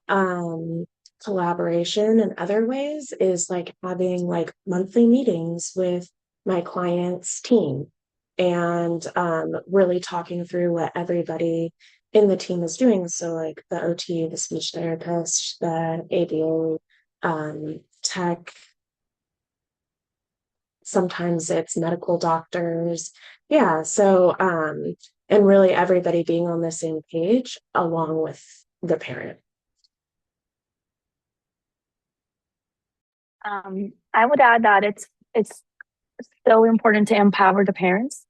collaboration in other ways is like having like monthly meetings with my client's team and really talking through what everybody in the team is doing. So like the OT, the speech therapist, the ABA, tech, sometimes it's medical doctors. Yeah. So, and really everybody being on the same page along with the parent. I would add that it's so important to empower the parents.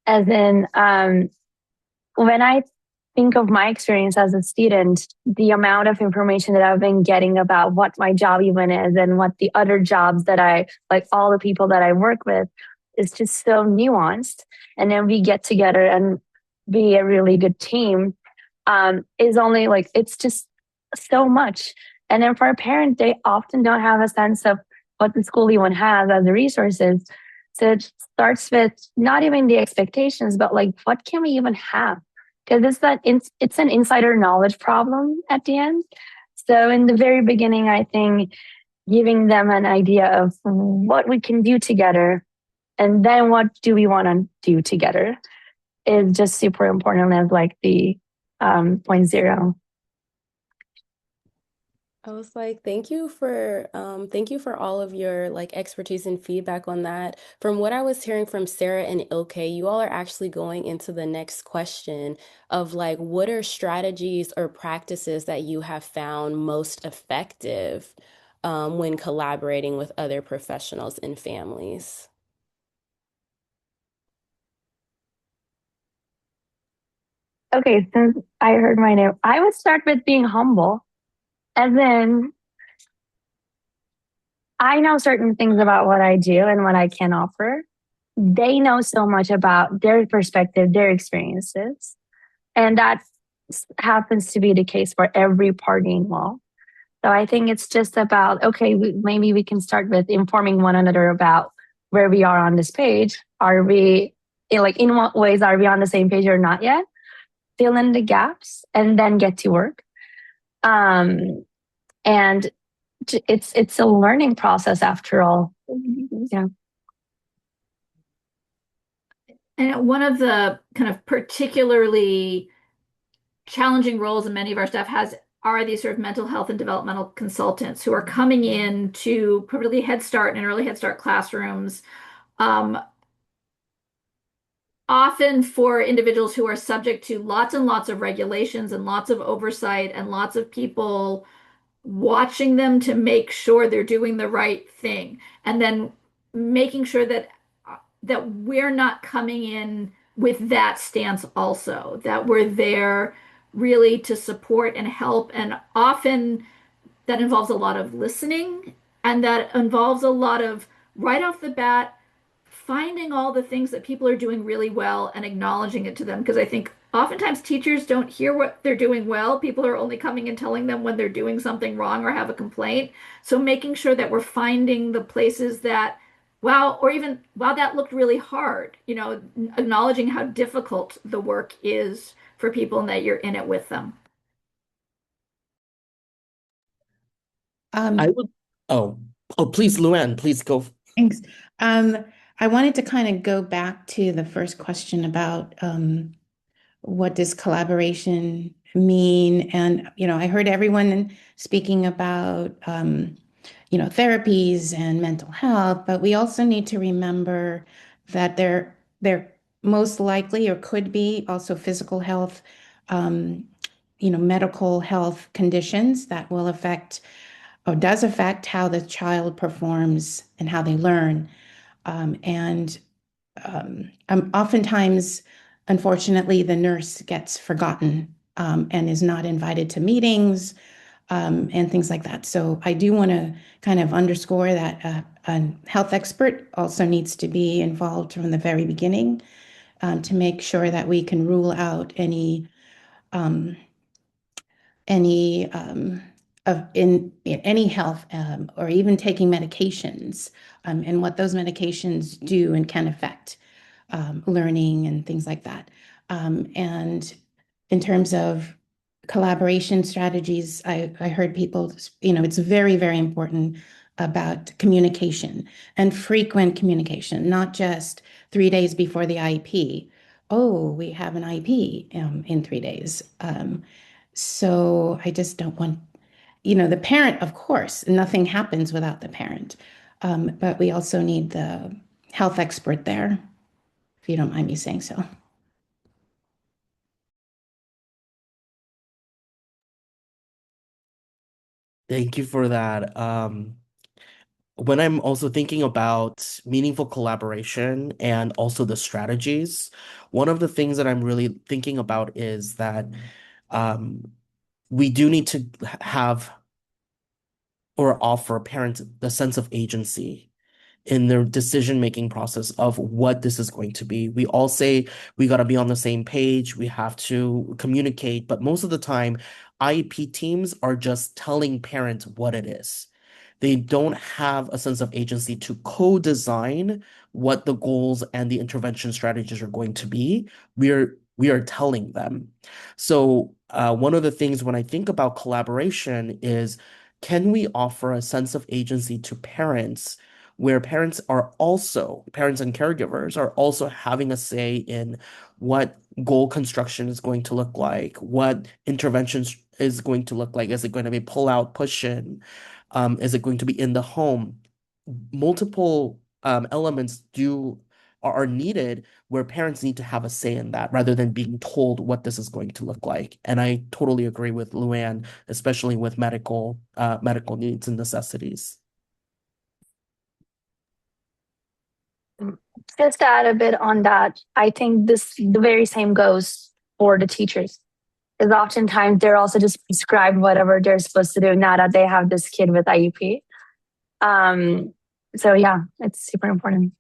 As in, when I think of my experience as a student, the amount of information that I've been getting about what my job even is and what the other jobs that I like, all the people that I work with, is just so nuanced. And then we get together and be a really good team. Is only like, it's just so much. And then for a parent, they often don't have a sense of what the school even has as the resources. So it starts with not even the expectations, but like, what can we even have? Because it's an insider knowledge problem at the end. So in the very beginning, I think giving them an idea of what we can do together and then what do we want to do together is just super important as like the point zero. I was like, thank you for all of your like expertise and feedback on that. From what I was hearing from Sarah and Ilke, you all are actually going into the next question of like, what are strategies or practices that you have found most effective when collaborating with other professionals and families? Okay, since I heard my name, I would start with being humble. And then I know certain things about what I do and what I can offer. They know so much about their perspective, their experiences. And that happens to be the case for every party involved. So I think it's just about, okay, maybe we can start with informing one another about where we are on this page. Are we, in what ways are we on the same page or not yet? Fill in the gaps and then get to work. And it's a learning process after all. Yeah. And one of the kind of particularly challenging roles that many of our staff has are these sort of mental health and developmental consultants who are coming in to particularly Head Start and early Head Start classrooms, often for individuals who are subject to lots and lots of regulations and lots of oversight and lots of people watching them to make sure they're doing the right thing, and then making sure that we're not coming in with that stance also, that we're there really to support and help. And often that involves a lot of listening, and that involves a lot of right off the bat finding all the things that people are doing really well and acknowledging it to them. Because I think oftentimes teachers don't hear what they're doing well. People are only coming and telling them when they're doing something wrong or have a complaint. So making sure that we're finding the places that, wow, or even, wow, that looked really hard, acknowledging how difficult the work is for people and that you're in it with them. I would, oh, please, Luann, please go. Thanks. I wanted to kind of go back to the first question about what does collaboration mean? And, I heard everyone speaking about, therapies and mental health, but we also need to remember that there most likely or could be also physical health, medical health conditions that will affect or does affect how the child performs and how they learn. And oftentimes, unfortunately, the nurse gets forgotten and is not invited to meetings and things like that. So I do want to kind of underscore that a health expert also needs to be involved from the very beginning to make sure that we can rule out um, any of in any health or even taking medications and what those medications do and can affect learning and things like that. And in terms of collaboration strategies, I heard people, it's very, very important about communication and frequent communication, not just 3 days before the IEP. Oh, we have an IEP in 3 days. So I just don't want, the parent, of course, nothing happens without the parent. But we also need the health expert there, if you don't mind me saying so. Thank you for that. When I'm also thinking about meaningful collaboration and also the strategies, one of the things that I'm really thinking about is that um, we do need to have or offer parents the sense of agency in their decision-making process of what this is going to be. We all say we got to be on the same page, we have to communicate, but most of the time, IEP teams are just telling parents what it is. They don't have a sense of agency to co-design what the goals and the intervention strategies are going to be. We are telling them. So one of the things when I think about collaboration is, can we offer a sense of agency to parents where parents and caregivers are also having a say in what goal construction is going to look like, what interventions is going to look like. Is it going to be pull out, push in? Is it going to be in the home? Multiple elements are needed where parents need to have a say in that rather than being told what this is going to look like. And I totally agree with Luann, especially with medical needs and necessities. Just to add a bit on that, I think the very same goes for the teachers. Because oftentimes they're also just prescribed whatever they're supposed to do now that they have this kid with IUP. So yeah, it's super important.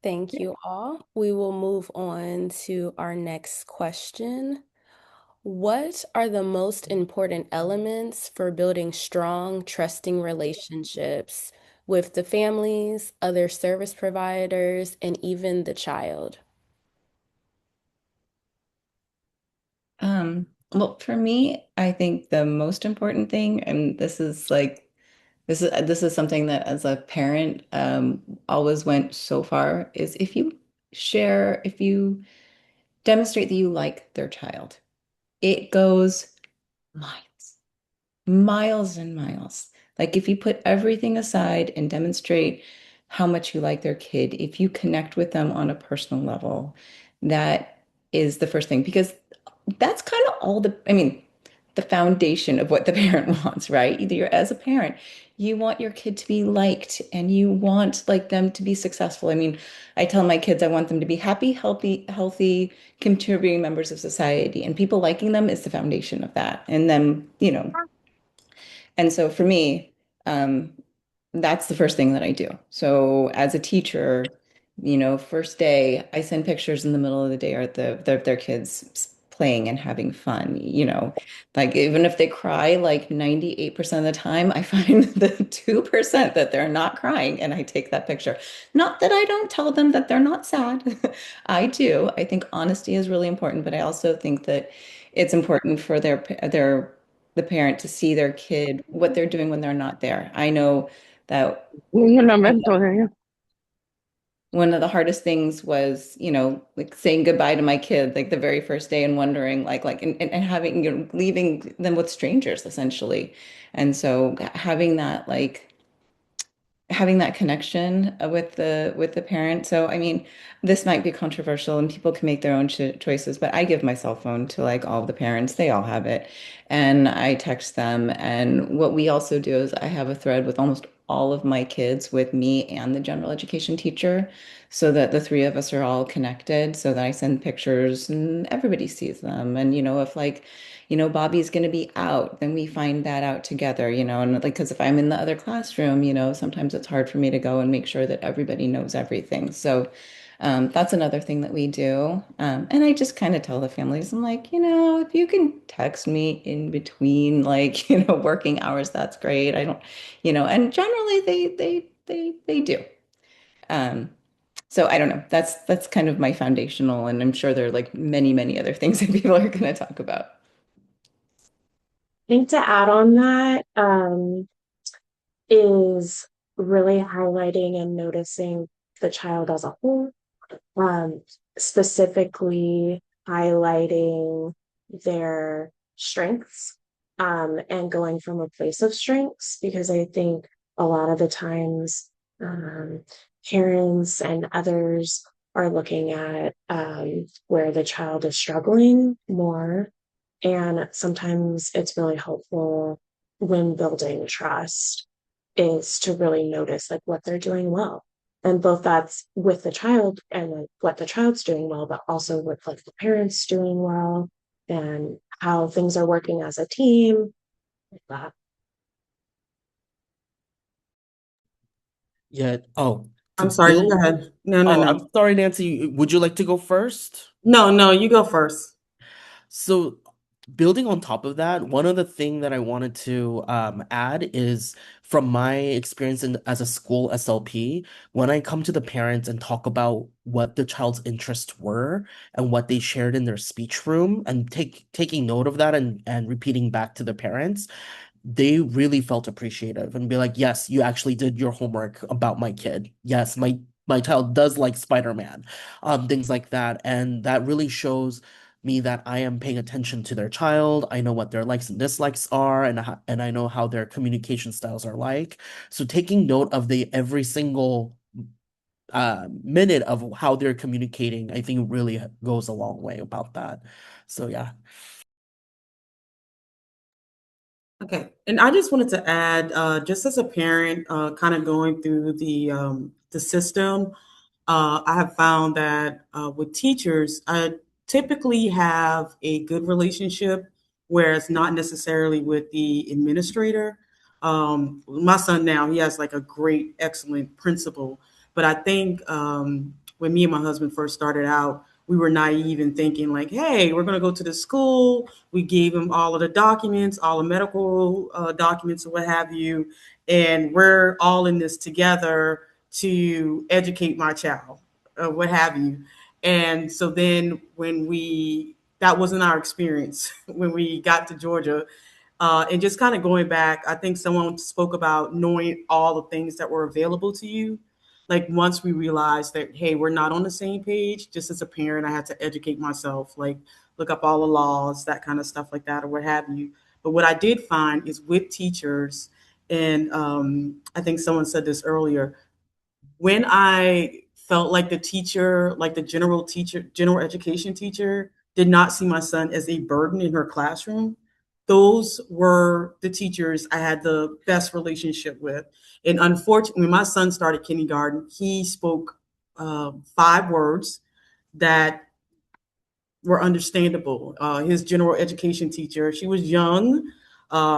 Thank you all. We will move on to our next question. What are the most important elements for building strong, trusting relationships with the families, other service providers, and even the child? Well, for me, I think the most important thing, and this is something that as a parent always went so far, is if you demonstrate that you like their child, it goes miles, miles and miles. Like if you put everything aside and demonstrate how much you like their kid, if you connect with them on a personal level, that is the first thing because that's kind of the foundation of what the parent wants, right? Either you're as a parent, you want your kid to be liked and you want like them to be successful. I mean, I tell my kids I want them to be happy, healthy, contributing members of society, and people liking them is the foundation of that. And then, and so for me, um, that's the first thing that I do. So as a teacher, first day, I send pictures in the middle of the day or their kids playing and having fun, like even if they cry like 98% of the time, I find the 2% that they're not crying and I take that picture. Not that I don't tell them that they're not sad. I do. I think honesty is really important, but I also think that it's important for the parent to see their kid, what they're doing when they're not there. I know that one of the hardest things was, like saying goodbye to my kid, like the very first day and wondering and having, leaving them with strangers essentially. And so having that, like, having that connection with the parent. So I mean, this might be controversial and people can make their own choices, but I give my cell phone to like all of the parents. They all have it. And I text them. And what we also do is I have a thread with almost all of my kids with me and the general education teacher so that the three of us are all connected so that I send pictures and everybody sees them. And if like Bobby's going to be out, then we find that out together, and like, because if I'm in the other classroom, sometimes it's hard for me to go and make sure that everybody knows everything. So that's another thing that we do. And I just kind of tell the families, I'm like, if you can text me in between, like, working hours, that's great. I don't, and generally they do. Um, so I don't know. That's kind of my foundational, and I'm sure there are like many, many other things that people are going to talk about. I think to add on that, is really highlighting and noticing the child as a whole, um, specifically highlighting their strengths, and going from a place of strengths, because I think a lot of the times, um, parents and others are looking at, where the child is struggling more. And sometimes it's really helpful when building trust is to really notice like what they're doing well. And both that's with the child and like what the child's doing well, but also with like the parents doing well and how things are working as a team, like that. Yeah. Oh, to I'm sorry, go build. ahead. No, no, Oh, no. I'm sorry, Nancy. Would you like to go first? No, no, you go first. So, building on top of that, one of the thing that I wanted to add is from my experience as a school SLP, when I come to the parents and talk about what the child's interests were and what they shared in their speech room, and taking note of that and repeating back to the parents, they really felt appreciative and be like, yes, you actually did your homework about my kid. Yes, my child does like Spider-Man, things like that. And that really shows me that I am paying attention to their child. I know what their likes and dislikes are, and I know how their communication styles are like. So taking note of the every single minute of how they're communicating, I think really goes a long way about that. So yeah. Okay, and I just wanted to add, just as a parent, kind of going through the system, I have found that with teachers, I typically have a good relationship, whereas not necessarily with the administrator. My son now, he has like a great, excellent principal, but I think when me and my husband first started out, we were naive in thinking like, hey, we're going to go to the school. We gave him all of the documents, all the medical documents, or what have you, and we're all in this together to educate my child, what have you. And so then that wasn't our experience when we got to Georgia. And just kind of going back, I think someone spoke about knowing all the things that were available to you. Like once we realized that, hey, we're not on the same page, just as a parent, I had to educate myself, like look up all the laws, that kind of stuff like that, or what have you. But what I did find is with teachers, and I think someone said this earlier, when I felt like the teacher, like the general education teacher, did not see my son as a burden in her classroom, those were the teachers I had the best relationship with. And unfortunately, when my son started kindergarten, he spoke 5 words that were understandable. His general education teacher, she was young.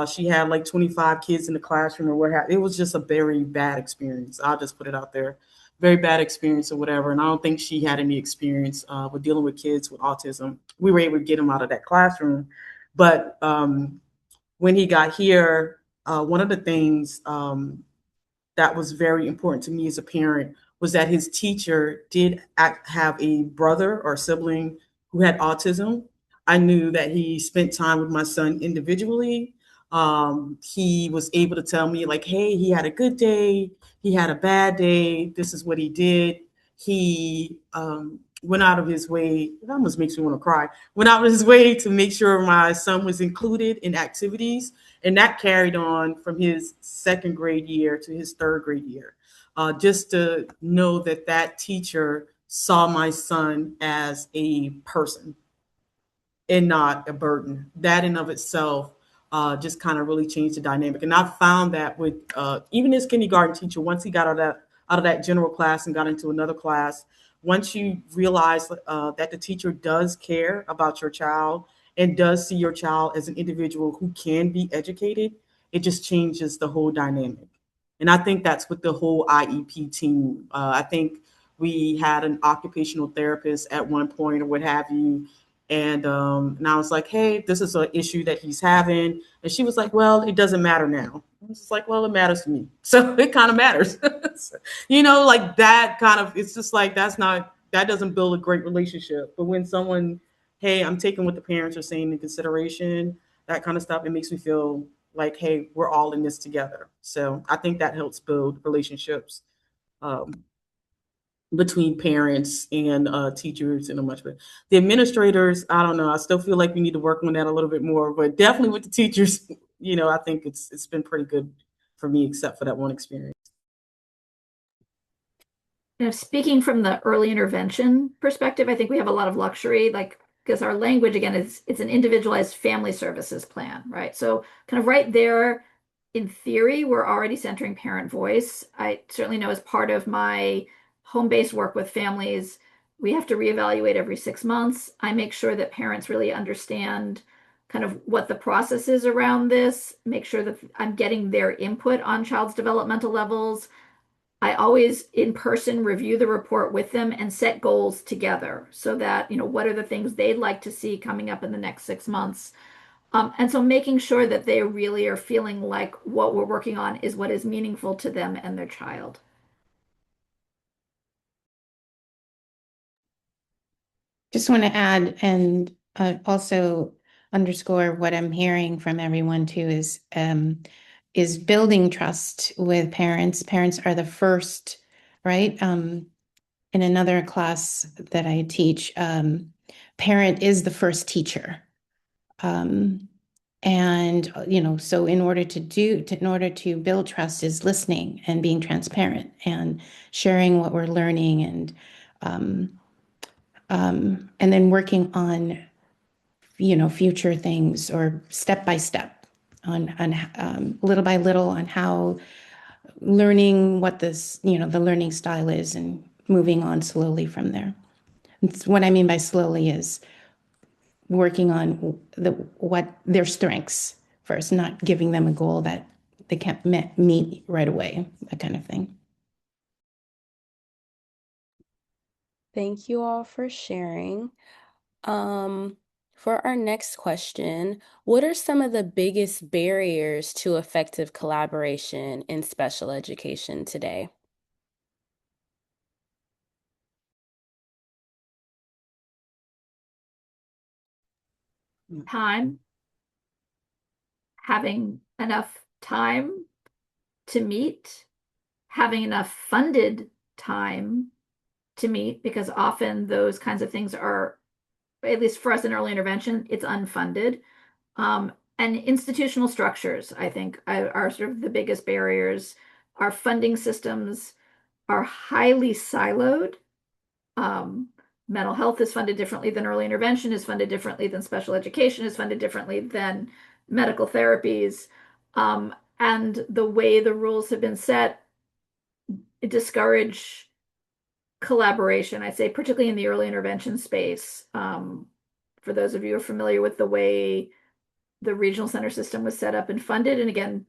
She had like 25 kids in the classroom or what have. It was just a very bad experience. I'll just put it out there. Very bad experience or whatever. And I don't think she had any experience with dealing with kids with autism. We were able to get him out of that classroom. But when he got here, one of the things that was very important to me as a parent was that his teacher did have a brother or sibling who had autism. I knew that he spent time with my son individually. He was able to tell me, like, hey, he had a good day, he had a bad day, this is what he did. He went out of his way, it almost makes me want to cry, went out of his way to make sure my son was included in activities. And that carried on from his second grade year to his third grade year. just to know that that teacher saw my son as a person and not a burden. That in of itself just kind of really changed the dynamic. And I found that with even his kindergarten teacher, once he got out of that general class and got into another class, once you realize that the teacher does care about your child and does see your child as an individual who can be educated, it just changes the whole dynamic. And I think that's with the whole IEP team. I think we had an occupational therapist at one point or what have you, and I was like, hey, this is an issue that he's having. And she was like, well, it doesn't matter now. I was just like, well, it matters to me. So it kind of matters. So, like that kind of, it's just like, that doesn't build a great relationship. But when someone, hey, I'm taking what the parents are saying in consideration, that kind of stuff, it makes me feel like, hey, we're all in this together. So I think that helps build relationships um, between parents and teachers in a much better. The administrators, I don't know. I still feel like we need to work on that a little bit more, but definitely with the teachers, I think it's been pretty good for me, except for that one experience. Speaking from the early intervention perspective, I think we have a lot of luxury, like because our language again is it's an individualized family services plan, right? So kind of right there, in theory, we're already centering parent voice. I certainly know as part of my home-based work with families, we have to reevaluate every 6 months. I make sure that parents really understand kind of what the process is around this, make sure that I'm getting their input on child's developmental levels. I always in person review the report with them and set goals together so that, what are the things they'd like to see coming up in the next 6 months. And so making sure that they really are feeling like what we're working on is what is meaningful to them and their child. Just want to add and also underscore what I'm hearing from everyone too is building trust with parents. Parents are the first, right? In another class that I teach, parent is the first teacher. And so in order to build trust is listening and being transparent and sharing what we're learning and then working on future things or step by step on little by little on how learning what the learning style is and moving on slowly from there. What I mean by slowly is working on what their strengths first, not giving them a goal that they can't meet right away, that kind of thing. Thank you all for sharing. For our next question, what are some of the biggest barriers to effective collaboration in special education today? Time, having enough time to meet, having enough funded time to meet, because often those kinds of things are, at least for us in early intervention, it's unfunded. And institutional structures, I think, are sort of the biggest barriers. Our funding systems are highly siloed. Mental health is funded differently than early intervention, is funded differently than special education, is funded differently than medical therapies. And the way the rules have been set discourage collaboration, I'd say, particularly in the early intervention space. For those of you who are familiar with the way the regional center system was set up and funded, and again,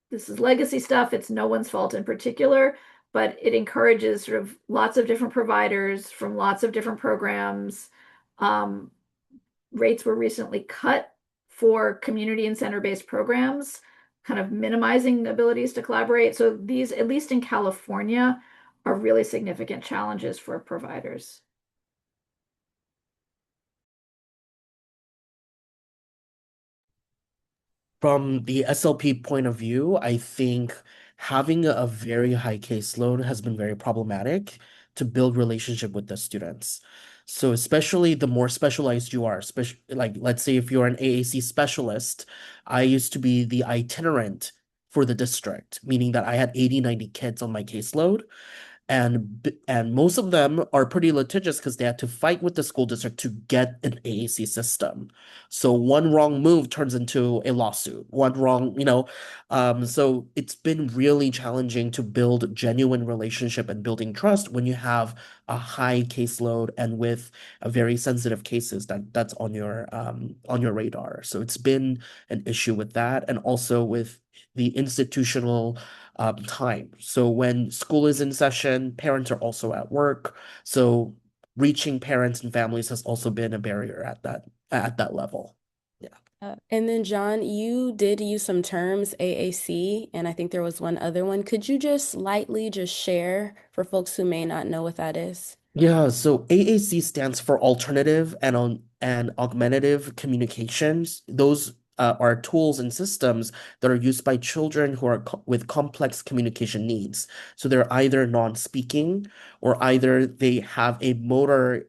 this is legacy stuff, it's no one's fault in particular, but it encourages sort of lots of different providers from lots of different programs. Rates were recently cut for community and center-based programs, kind of minimizing abilities to collaborate. So these, at least in California, are really significant challenges for providers. From the SLP point of view, I think having a very high caseload has been very problematic to build relationship with the students. So especially the more specialized you are, like let's say if you're an AAC specialist, I used to be the itinerant for the district, meaning that I had 80, 90 kids on my caseload. And most of them are pretty litigious because they had to fight with the school district to get an AAC system. So one wrong move turns into a lawsuit. One wrong, so it's been really challenging to build genuine relationship and building trust when you have a high caseload and with a very sensitive cases that's on your radar. So it's been an issue with that, and also with the institutional time. So when school is in session, parents are also at work. So reaching parents and families has also been a barrier at that level. Yeah. And then John, you did use some terms, AAC, and I think there was one other one. Could you just lightly just share for folks who may not know what that is? Yeah, so AAC stands for Alternative and Augmentative Communications. Those are tools and systems that are used by children who are with complex communication needs. So they're either non-speaking, or either they have a motor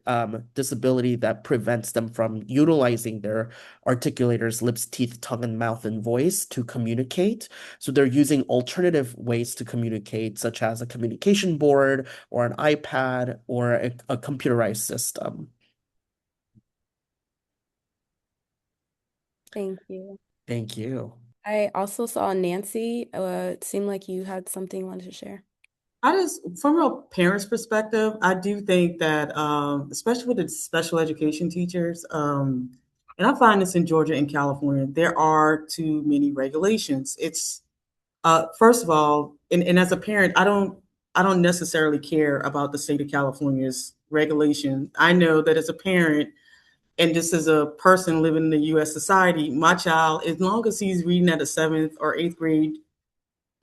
disability that prevents them from utilizing their articulators, lips, teeth, tongue, and mouth, and voice to communicate. So they're using alternative ways to communicate, such as a communication board or an iPad or a computerized system. Thank you. Thank you. I also saw Nancy. It seemed like you had something you wanted to share. From a parent's perspective, I do think that, especially with the special education teachers, and I find this in Georgia and California, there are too many regulations. It's first of all, and as a parent, I don't necessarily care about the state of California's regulation. I know that as a parent, and just as a person living in the U.S. society, my child, as long as he's reading at a seventh or eighth grade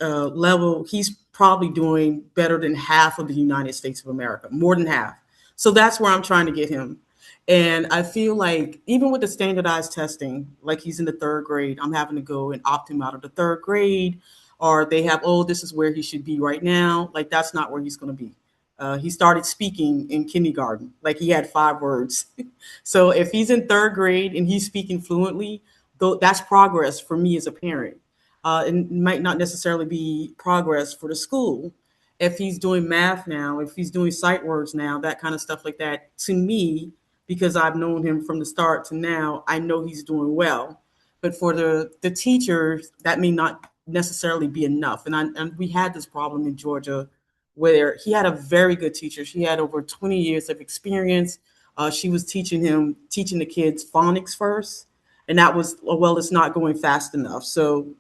level, he's probably doing better than half of the United States of America, more than half. So that's where I'm trying to get him. And I feel like even with the standardized testing, like he's in the third grade, I'm having to go and opt him out of the third grade, or they have, oh, this is where he should be right now. Like that's not where he's going to be. He started speaking in kindergarten, like he had 5 words. So if he's in third grade and he's speaking fluently, though, that's progress for me as a parent. And might not necessarily be progress for the school. If he's doing math now, if he's doing sight words now, that kind of stuff like that, to me, because I've known him from the start to now, I know he's doing well. But for the teachers, that may not necessarily be enough. And we had this problem in Georgia where he had a very good teacher. She had over 20 years of experience. She was teaching the kids phonics first. And that was, well, it's not going fast enough. So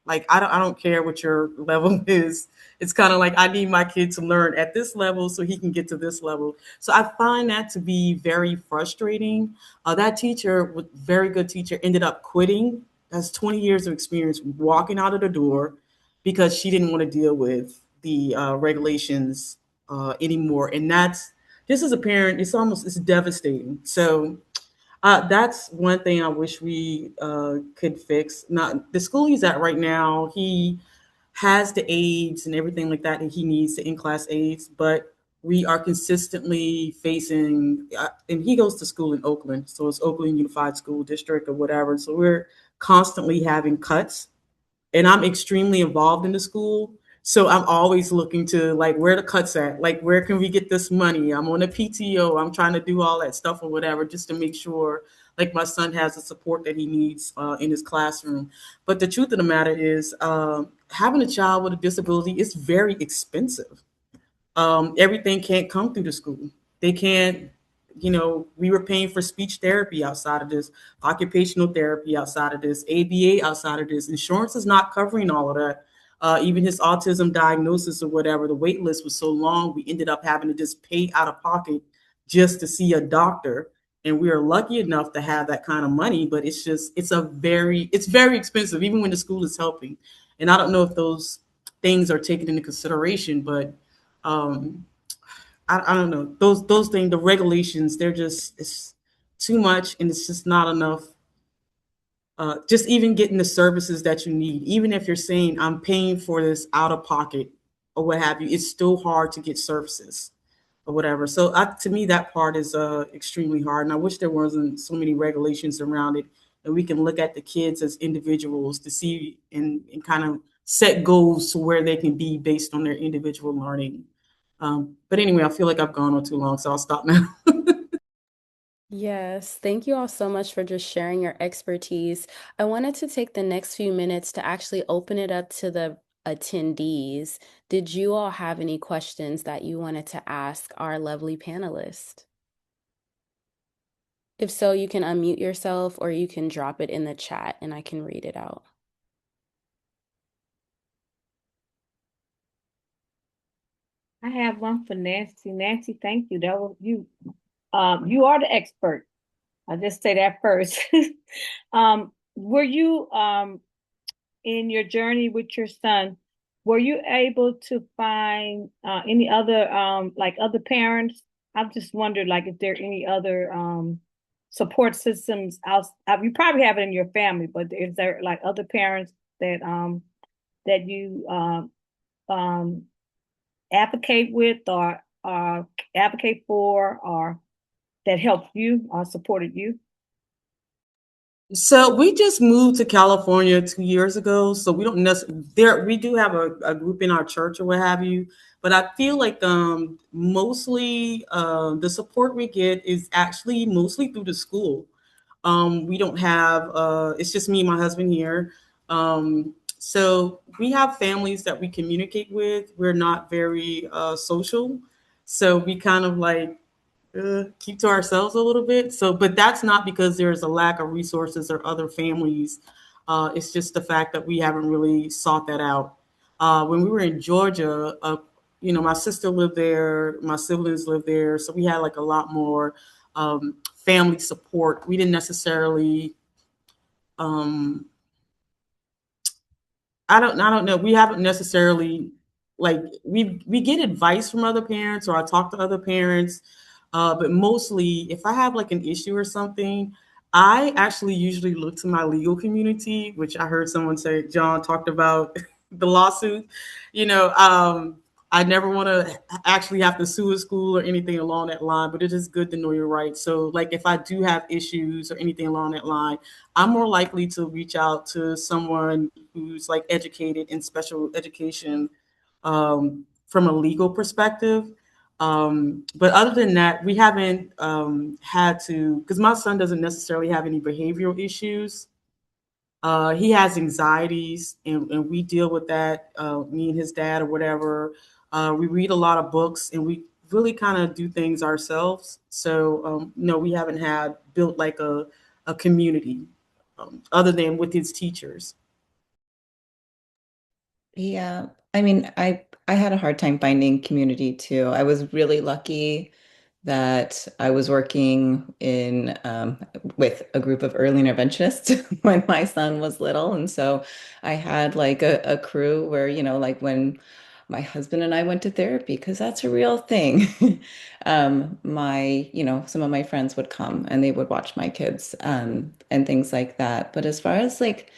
like I don't care what your level is. It's kind of like I need my kid to learn at this level so he can get to this level. So I find that to be very frustrating. That teacher, very good teacher, ended up quitting. Has 20 years of experience, walking out of the door because she didn't want to deal with the regulations anymore. And that's, just as a parent, it's devastating. So that's one thing I wish we could fix. Not the school he's at right now. He has the aids and everything like that, and he needs the in-class aids. But we are consistently facing, and he goes to school in Oakland, so it's Oakland Unified School District or whatever. So we're constantly having cuts, and I'm extremely involved in the school. So I'm always looking to like where the cuts at, like where can we get this money? I'm on a PTO. I'm trying to do all that stuff or whatever, just to make sure like my son has the support that he needs in his classroom. But the truth of the matter is, having a child with a disability is very expensive. Everything can't come through the school. They can't, we were paying for speech therapy outside of this, occupational therapy outside of this, ABA outside of this. Insurance is not covering all of that. Even his autism diagnosis or whatever, the wait list was so long, we ended up having to just pay out of pocket just to see a doctor. And we are lucky enough to have that kind of money, but it's very expensive, even when the school is helping. And I don't know if those things are taken into consideration, but um, I don't know. Those things, the regulations, it's too much, and it's just not enough. Just even getting the services that you need, even if you're saying I'm paying for this out of pocket or what have you, it's still hard to get services or whatever. So to me, that part is extremely hard, and I wish there wasn't so many regulations around it, and we can look at the kids as individuals to see and kind of set goals to where they can be based on their individual learning. But anyway, I feel like I've gone on too long, so I'll stop now. Yes, thank you all so much for just sharing your expertise. I wanted to take the next few minutes to actually open it up to the attendees. Did you all have any questions that you wanted to ask our lovely panelists? If so, you can unmute yourself or you can drop it in the chat and I can read it out. I have one for Nancy. Nancy, thank you. That was you. You are the expert. I'll just say that first. Were you in your journey with your son, were you able to find any other like other parents? I've just wondered like if there are any other support systems out. You probably have it in your family, but is there like other parents that that you um advocate with or advocate for or that helped you or supported you? So we just moved to California 2 years ago. So we don't necessarily there. We do have a group in our church or what have you, but I feel like mostly the support we get is actually mostly through the school. We don't have it's just me and my husband here. So we have families that we communicate with. We're not very social, so we kind of like keep to ourselves a little bit. So, but that's not because there's a lack of resources or other families. It's just the fact that we haven't really sought that out. When we were in Georgia, my sister lived there, my siblings lived there, so we had like a lot more family support. We didn't necessarily um, I don't know. We haven't necessarily like we get advice from other parents or I talk to other parents, but mostly if I have like an issue or something, I actually usually look to my legal community, which I heard someone say John talked about the lawsuit. You know, I never want to actually have to sue a school or anything along that line, but it is good to know your rights. So, like, if I do have issues or anything along that line, I'm more likely to reach out to someone who's like educated in special education from a legal perspective. But other than that, we haven't had to, because my son doesn't necessarily have any behavioral issues. He has anxieties, and we deal with that, me and his dad or whatever. We read a lot of books, and we really kind of do things ourselves. So, no, we haven't had built like a community other than with his teachers. Yeah, I mean, I had a hard time finding community too. I was really lucky that I was working in with a group of early interventionists when my son was little, and so I had like a crew where, like when my husband and I went to therapy, because that's a real thing. Some of my friends would come and they would watch my kids and things like that. But as far as like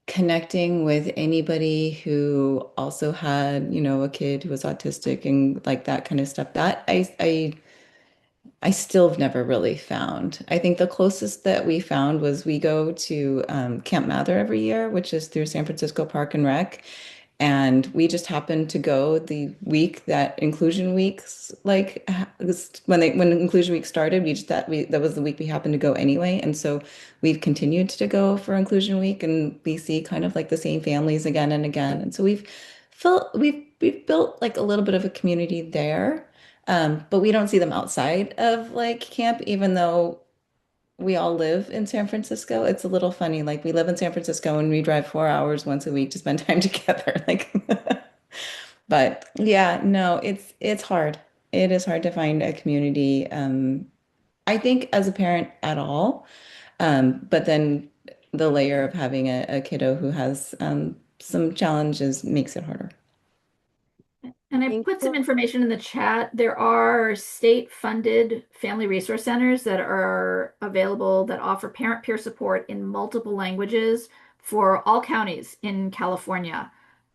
connecting with anybody who also had, a kid who was autistic and like that kind of stuff, that I still have never really found. I think the closest that we found was we go to Camp Mather every year, which is through San Francisco Park and Rec. And we just happened to go the week that Inclusion Weeks, like when Inclusion Week started, that was the week we happened to go anyway. And so we've continued to go for Inclusion Week, and we see kind of like the same families again and again. And so we've built like a little bit of a community there. But we don't see them outside of like camp, even though we all live in San Francisco. It's a little funny. Like we live in San Francisco and we drive 4 hours once a week to spend time together. Like, but yeah, no, it's hard. It is hard to find a community. I think as a parent at all. But then the layer of having a kiddo who has some challenges makes it harder. And I put some information in the chat. There are state-funded family resource centers that are available that offer parent peer support in multiple languages for all counties in California.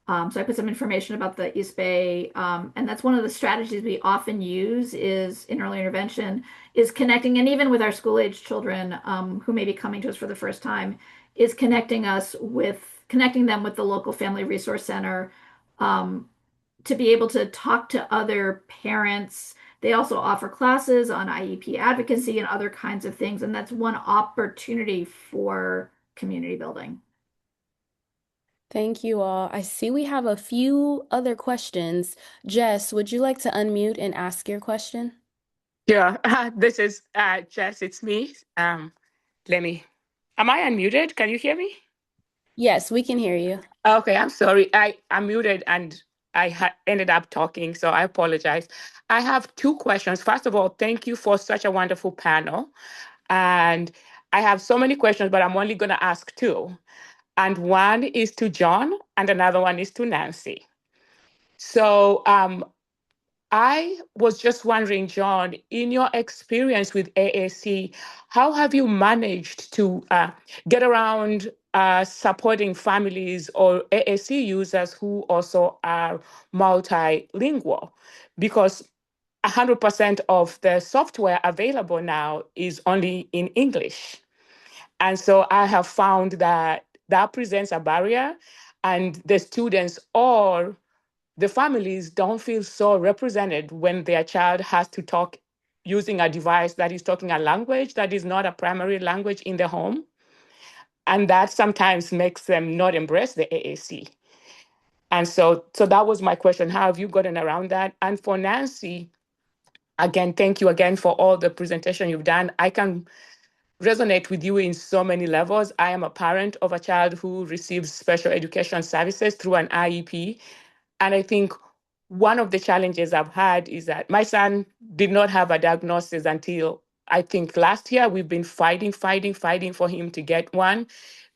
So I put some information about the East Bay, and that's one of the strategies we often use is in early intervention is connecting, and even with our school-age children who may be coming to us for the first time, is connecting us with connecting them with the local family resource center, to be able to talk to other parents. They also offer classes on IEP advocacy and other kinds of things, and that's one opportunity for community building. Thank you all. I see we have a few other questions. Jess, would you like to unmute and ask your question? Yeah, this is Jess. It's me. Let me. Am I unmuted? Can you hear me? Yes, we can hear you. Okay, I'm sorry. I'm muted and ended up talking, so I apologize. I have two questions. First of all, thank you for such a wonderful panel. And I have so many questions, but I'm only going to ask two. And one is to John, and another one is to Nancy. So I was just wondering, John, in your experience with AAC, how have you managed to get around supporting families or AAC users who also are multilingual? Because 100% of the software available now is only in English. And so I have found that that presents a barrier, and the students or the families don't feel so represented when their child has to talk using a device that is talking a language that is not a primary language in the home. And that sometimes makes them not embrace the AAC. And so that was my question. How have you gotten around that? And for Nancy, again, thank you again for all the presentation you've done. I can resonate with you in so many levels. I am a parent of a child who receives special education services through an IEP. And I think one of the challenges I've had is that my son did not have a diagnosis until I think last year. We've been fighting for him to get one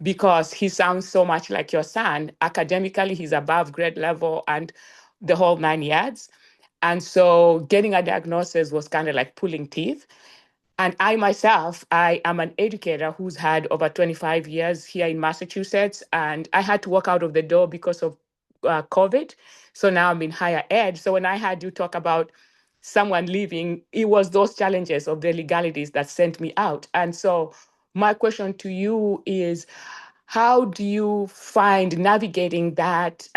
because he sounds so much like your son. Academically, he's above grade level and the whole 9 yards. And so getting a diagnosis was kind of like pulling teeth. And I myself, I am an educator who's had over 25 years here in Massachusetts, and I had to walk out of the door because of COVID. So now I'm in higher ed. So when I had you talk about someone leaving, it was those challenges of the legalities that sent me out. And so my question to you is, how do you find navigating that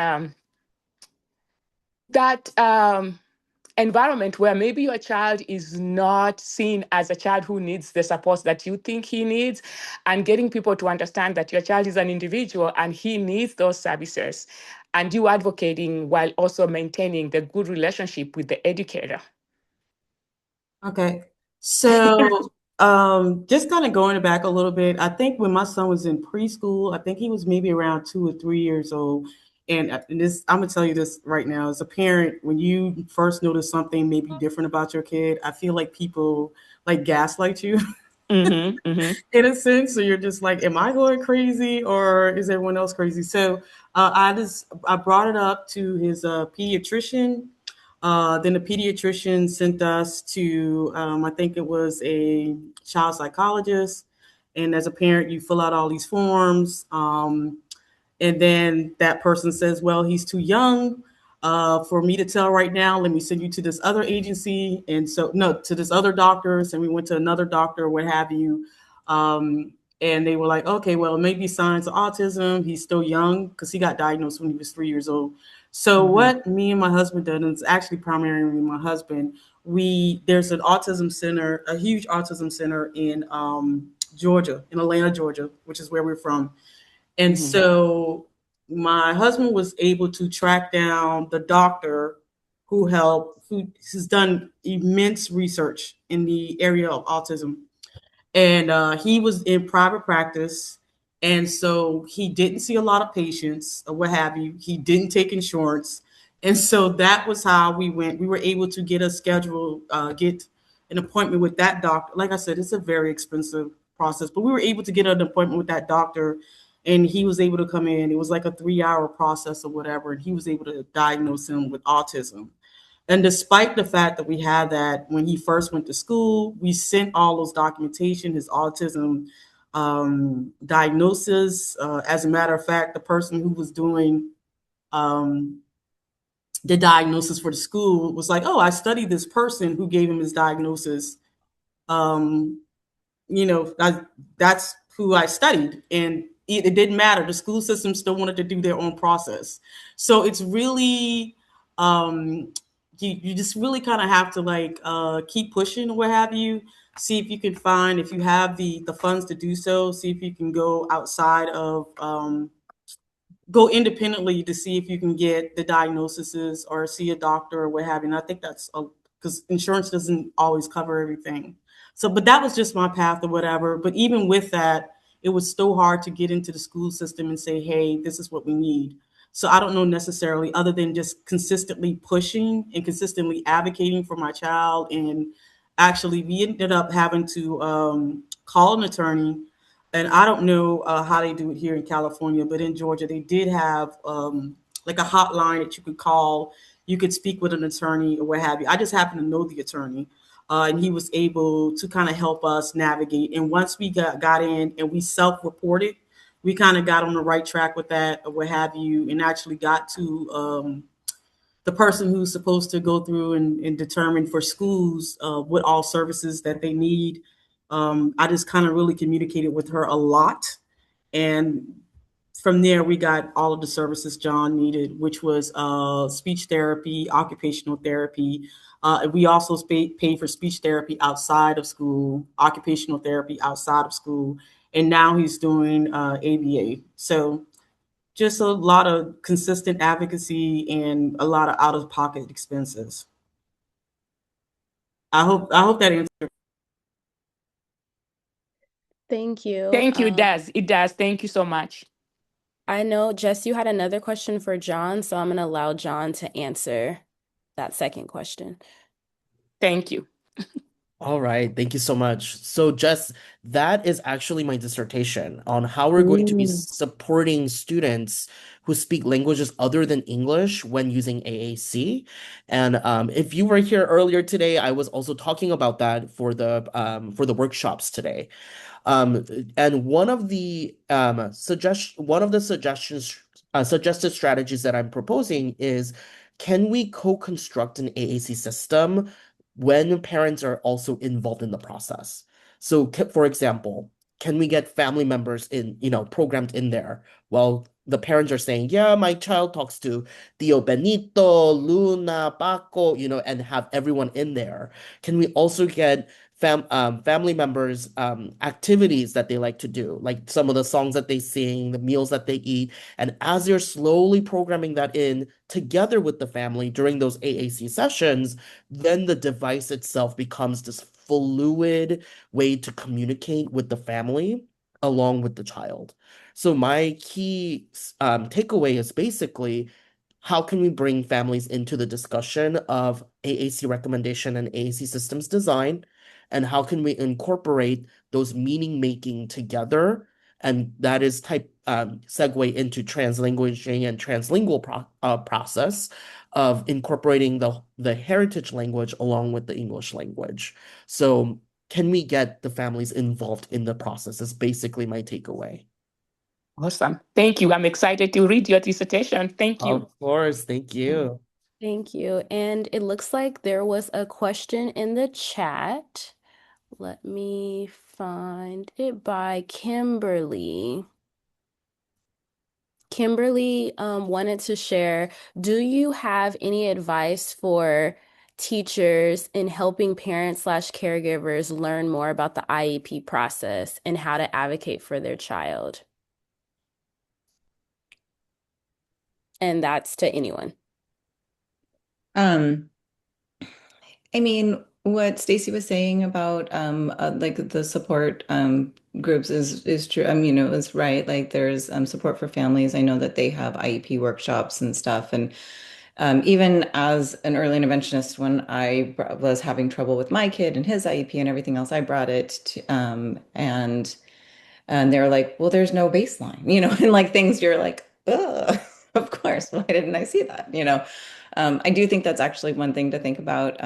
environment where maybe your child is not seen as a child who needs the support that you think he needs, and getting people to understand that your child is an individual and he needs those services, and you advocating while also maintaining the good relationship with the educator? Okay. So just kind of going back a little bit, I think when my son was in preschool, I think he was maybe around 2 or 3 years old. And this, I'm gonna tell you this right now, as a parent, when you first notice something maybe different about your kid, I feel like people like gaslight you in a sense. So you're just like, am I going crazy or is everyone else crazy? So I brought it up to his pediatrician. Then the pediatrician sent us to, I think it was a child psychologist. And as a parent, you fill out all these forms. And then that person says, well, he's too young for me to tell right now. Let me send you to this other agency. And so, no, to this other doctors. And we went to another doctor, what have you. And they were like, okay, well, maybe signs of autism. He's still young because he got diagnosed when he was 3 years old. So what me and my husband did, and it's actually primarily my husband, there's an autism center, a huge autism center in Georgia, in Atlanta, Georgia, which is where we're from. And so my husband was able to track down the doctor who has done immense research in the area of autism. And he was in private practice. And so he didn't see a lot of patients or what have you. He didn't take insurance. And so that was how we went. We were able to get a schedule, get an appointment with that doctor. Like I said, it's a very expensive process, but we were able to get an appointment with that doctor, and he was able to come in. It was like a 3 hour process or whatever, and he was able to diagnose him with autism. And despite the fact that we had that when he first went to school, we sent all those documentation, his autism diagnosis. As a matter of fact, the person who was doing the diagnosis for the school was like, oh, I studied this person who gave him his diagnosis. Um, that's who I studied. And it didn't matter. The school system still wanted to do their own process. So it's really, you just really kind of have to like keep pushing or what have you. See if you can find, if you have the funds to do so, see if you can go outside of go independently to see if you can get the diagnoses or see a doctor or what have you. And I think that's because insurance doesn't always cover everything. So, but that was just my path or whatever. But even with that, it was still hard to get into the school system and say, hey, this is what we need. So I don't know necessarily, other than just consistently pushing and consistently advocating for my child. And actually, we ended up having to call an attorney, and I don't know how they do it here in California, but in Georgia, they did have like a hotline that you could call. You could speak with an attorney or what have you. I just happen to know the attorney, and he was able to kind of help us navigate. And once we got in and we self-reported, we kind of got on the right track with that or what have you, and actually got to the person who's supposed to go through and determine for schools what all services that they need. I just kind of really communicated with her a lot. And from there, we got all of the services John needed, which was speech therapy, occupational therapy. We also paid for speech therapy outside of school, occupational therapy outside of school. And now he's doing ABA. So just a lot of consistent advocacy and a lot of out of pocket expenses. I hope that answers. Thank you. Thank you. It does. It does. Thank you so much. I know, Jess, you had another question for John, so I'm going to allow John to answer that second question. Thank you. All right, thank you so much. So, Jess, that is actually my dissertation on how we're going to be supporting students who speak languages other than English when using AAC. And if you were here earlier today, I was also talking about that for the workshops today. And one of the suggested strategies that I'm proposing is, can we co-construct an AAC system when parents are also involved in the process? So, for example, can we get family members programmed in there? Well, the parents are saying, yeah, my child talks to Tio Benito, Luna, Paco, and have everyone in there. Can we also get family members activities that they like to do, like some of the songs that they sing, the meals that they eat, and as you're slowly programming that in together with the family during those AAC sessions, then the device itself becomes this fluid way to communicate with the family along with the child. So my key takeaway is basically, how can we bring families into the discussion of AAC recommendation and AAC systems design? And how can we incorporate those meaning making together? And that is segue into translanguaging and translingual process of incorporating the heritage language along with the English language. So can we get the families involved in the process is basically my takeaway. Awesome. Thank you. I'm excited to read your dissertation. Thank you. Of course. Thank you. Thank you. And it looks like there was a question in the chat. Let me find it by Kimberly. Kimberly wanted to share, do you have any advice for teachers in helping parents/caregivers learn more about the IEP process and how to advocate for their child? And that's to anyone. I mean, what Stacy was saying about like the support groups is true. I mean, it was right. Like there's support for families. I know that they have IEP workshops and stuff. And even as an early interventionist, when I was having trouble with my kid and his IEP and everything else, I brought it to, and they're like, well, there's no baseline, and like things you're like, ugh, of course, why didn't I see that? I do think that's actually one thing to think about.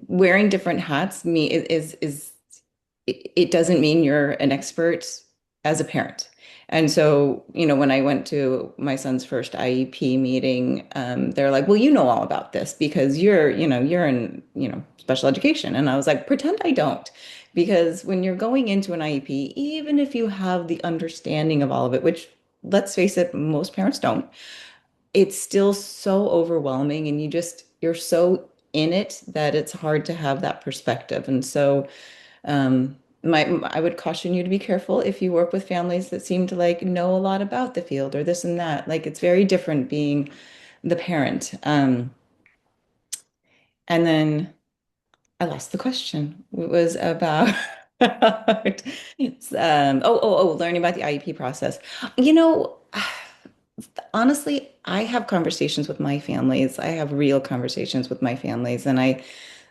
Wearing different hats it doesn't mean you're an expert as a parent. And so, when I went to my son's first IEP meeting, they're like, well, you know all about this because you're in, special education. And I was like, pretend I don't. Because when you're going into an IEP, even if you have the understanding of all of it, which let's face it, most parents don't, it's still so overwhelming and you're so in it that it's hard to have that perspective. And so I would caution you to be careful if you work with families that seem to like know a lot about the field or this and that. Like it's very different being the parent. And then I lost the question. It was about learning about the IEP process. You know, honestly, I have conversations with my families. I have real conversations with my families, and I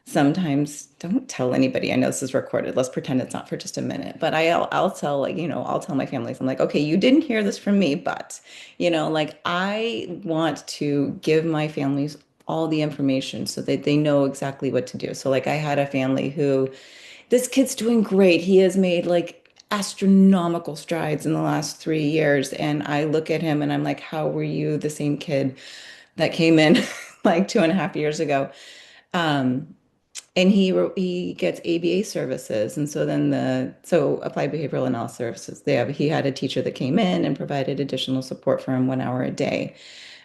sometimes don't tell anybody. I know this is recorded. Let's pretend it's not for just a minute. But I'll tell like, I'll tell my families, I'm like, okay, you didn't hear this from me, but like I want to give my families all the information so that they know exactly what to do. So like I had a family who this kid's doing great. He has made like astronomical strides in the last 3 years. And I look at him and I'm like, how were you the same kid that came in like 2.5 years ago? Um, and he gets ABA services, and so then applied behavioral analysis services. He had a teacher that came in and provided additional support for him 1 hour a day.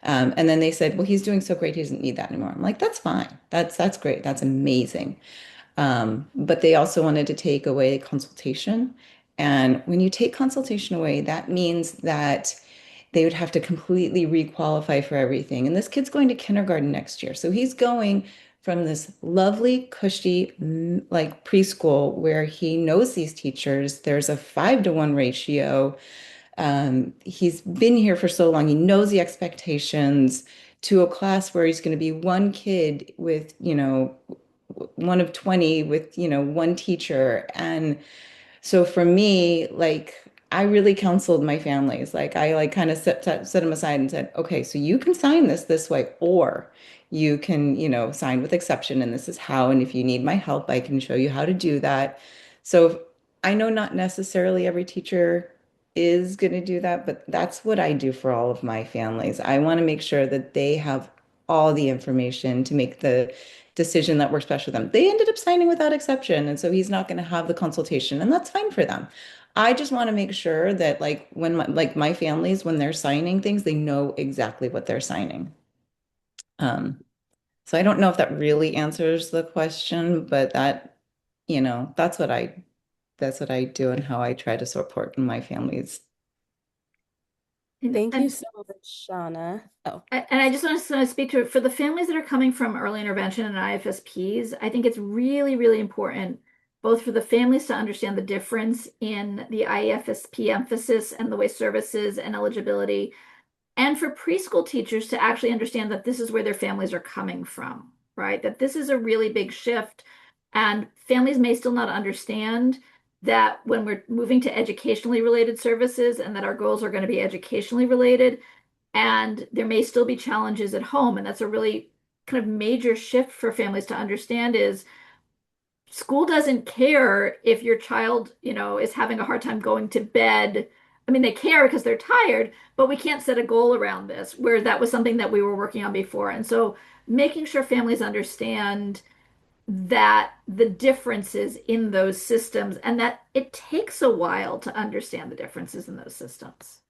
And then they said, well, he's doing so great, he doesn't need that anymore. I'm like, that's fine. That's great. That's amazing. But they also wanted to take away consultation. And when you take consultation away, that means that they would have to completely requalify for everything. And this kid's going to kindergarten next year. So he's going from this lovely, cushy, like preschool where he knows these teachers. There's a 5-to-1 ratio. He's been here for so long, he knows the expectations to a class where he's going to be one kid with, one of 20 with, one teacher. And so for me, like I really counseled my families. Like I like kind of set them aside and said, okay, so you can sign this way, or you can, sign with exception, and this is how. And if you need my help, I can show you how to do that. So I know not necessarily every teacher is going to do that, but that's what I do for all of my families. I want to make sure that they have all the information to make the decision that works best for them. They ended up signing without exception, and so he's not going to have the consultation, and that's fine for them. I just want to make sure that like when my families when they're signing things, they know exactly what they're signing. Um, so I don't know if that really answers the question, but that's what I do and how I try to support my families. Thank you And so much, Shauna. Oh, And I just want to speak to it for the families that are coming from early intervention and IFSPs. I think it's really, really important both for the families to understand the difference in the IFSP emphasis and the way services and eligibility, and for preschool teachers to actually understand that this is where their families are coming from, right? That this is a really big shift, and families may still not understand that when we're moving to educationally related services and that our goals are going to be educationally related, and there may still be challenges at home. And that's a really kind of major shift for families to understand is school doesn't care if your child, is having a hard time going to bed. I mean, they care because they're tired, but we can't set a goal around this, where that was something that we were working on before. And so making sure families understand that the differences in those systems and that it takes a while to understand the differences in those systems.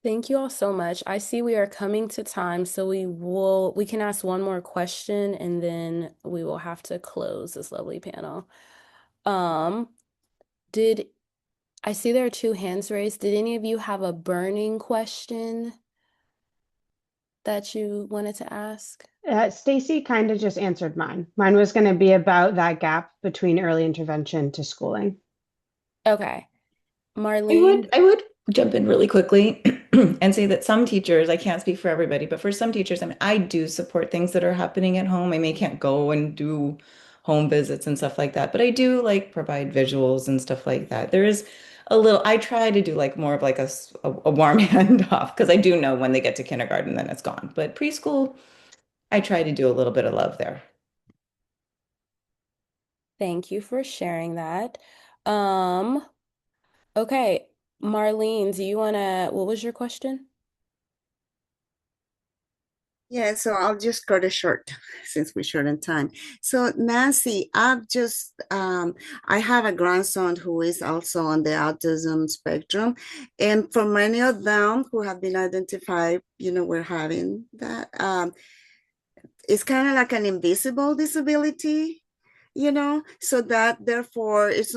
thank you all so much. I see we are coming to time, so we can ask one more question and then we will have to close this lovely panel. Um, did I see there are two hands raised? Did any of you have a burning question that you wanted to ask? Stacy kind of just answered mine. Mine was going to be about that gap between early intervention to schooling. Okay. I Marlene? would jump in really quickly and say that some teachers, I can't speak for everybody, but for some teachers, I mean, I do support things that are happening at home. I may can't go and do home visits and stuff like that, but I do like provide visuals and stuff like that. There is I try to do like more of like a warm handoff because I do know when they get to kindergarten, then it's gone. But preschool, I try to do a little bit of love there. Thank you for sharing that. Um, okay, Marlene, what was your question? Yeah, so I'll just cut it short since we're short on time. So Nancy, I have a grandson who is also on the autism spectrum, and for many of them who have been identified, we're having that. It's kind of like an invisible disability, so that therefore it's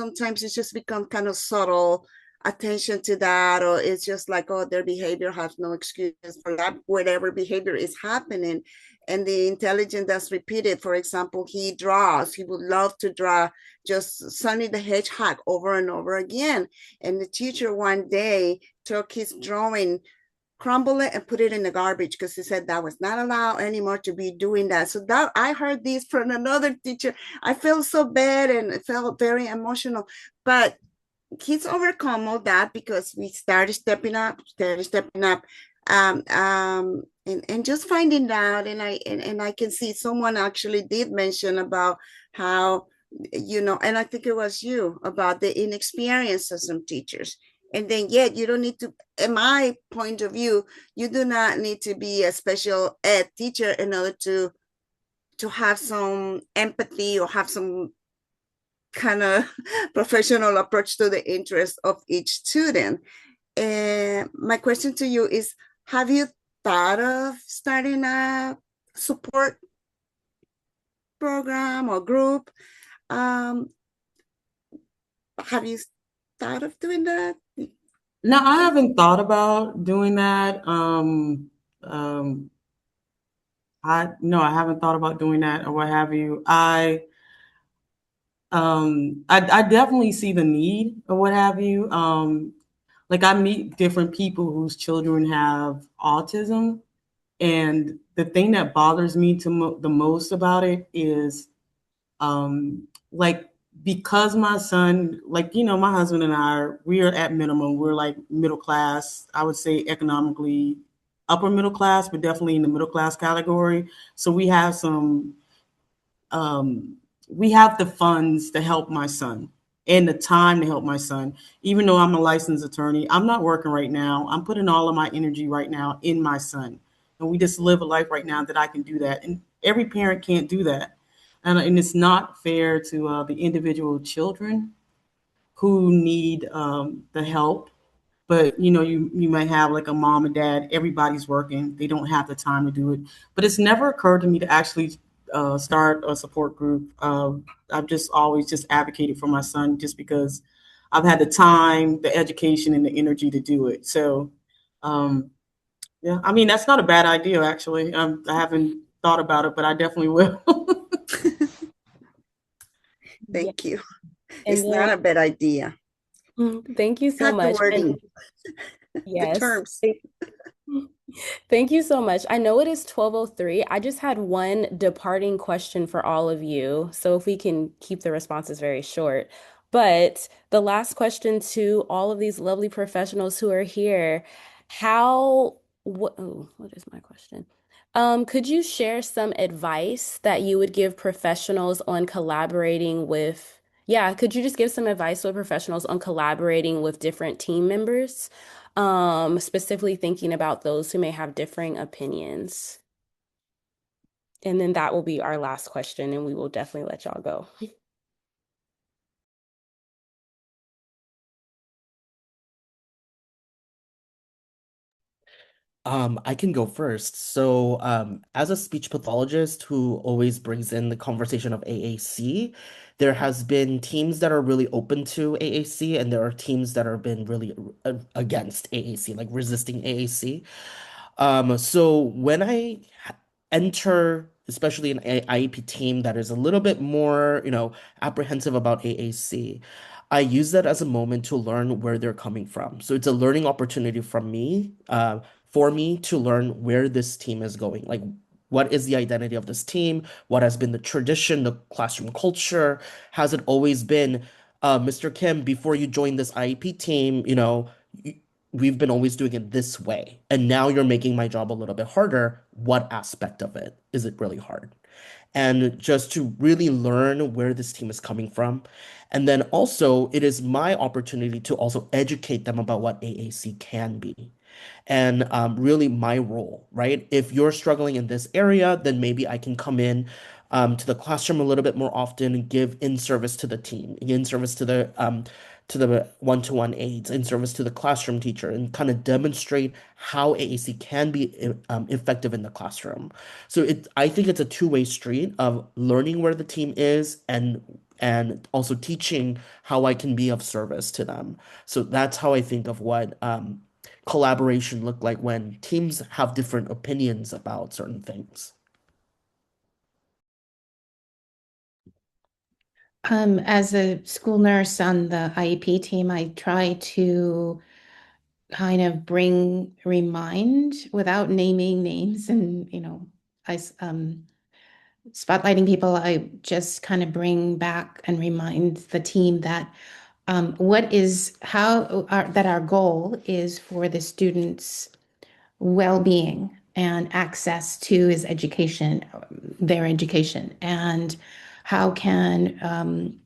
just become kind of subtle attention to that, or it's just like, oh, their behavior has no excuse for that, whatever behavior is happening. And the intelligence that's repeated, for example, he would love to draw just Sonny the Hedgehog over and over again. And the teacher one day took his drawing, crumble it and put it in the garbage because he said that was not allowed anymore to be doing that. So that I heard this from another teacher. I felt so bad and it felt very emotional. But kids overcome all that because we started stepping up, and just finding out. And I can see someone actually did mention about how, and I think it was you, about the inexperience of some teachers. And then yet you don't need to, in my point of view, you do not need to be a special ed teacher in order to have some empathy or have some kind of professional approach to the interest of each student. And my question to you is, have you thought of starting a support program or group? Um, have you thought of doing that? No, I haven't thought about doing that. I no, I haven't thought about doing that or what have you. I definitely see the need or what have you. Like I meet different people whose children have autism, and the thing that bothers me the most about it is, like, because my son, like, my husband and we are at minimum, we're like middle class, I would say economically upper middle class, but definitely in the middle class category. So um, we have the funds to help my son and the time to help my son. Even though I'm a licensed attorney, I'm not working right now. I'm putting all of my energy right now in my son. And we just live a life right now that I can do that. And every parent can't do that. And it's not fair to the individual children who need the help. But you might have like a mom and dad, everybody's working, they don't have the time to do it. But it's never occurred to me to actually start a support group. I've just always just advocated for my son just because I've had the time, the education, and the energy to do it. So um, yeah, I mean, that's not a bad idea, actually. I haven't thought about it, but I definitely will. Yeah. Thank you. And It's not a bad idea. thank you so Got the much. And wording, the yes. terms. Thank you so much. I know it is 12:03. I just had one departing question for all of you. So if we can keep the responses very short. But the last question to all of these lovely professionals who are here, what is my question? Could you share some advice that you would give professionals on collaborating with, yeah, could you just give some advice to professionals on collaborating with different team members? Specifically thinking about those who may have differing opinions. And then that will be our last question, and we will definitely let y'all go. I can go first. So, as a speech pathologist who always brings in the conversation of AAC, there has been teams that are really open to AAC, and there are teams that have been really against AAC, like resisting AAC. So when enter, especially an IEP team that is a little bit more, apprehensive about AAC, I use that as a moment to learn where they're coming from. So it's a learning opportunity for me to learn where this team is going. Like, what is the identity of this team? What has been the tradition, the classroom culture? Has it always been, Mr. Kim, before you joined this IEP team, we've been always doing it this way, and now you're making my job a little bit harder. What aspect of it is it really hard? And just to really learn where this team is coming from. And then also, it is my opportunity to also educate them about what AAC can be. and really my role, right? If you're struggling in this area, then maybe I can come in to the classroom a little bit more often and give in service to the team, in service to the one-to-one aides, in service to the classroom teacher, and kind of demonstrate how AAC can be effective in the classroom. So I think it's a two-way street of learning where the team is and also teaching how I can be of service to them. So that's how I think of what collaboration look like when teams have different opinions about certain things. As a school nurse on the IEP team, I try to kind of remind without naming names and, spotlighting people. I just kind of bring back and remind the team that that our goal is for the students' well-being and access to his education, their education, and how can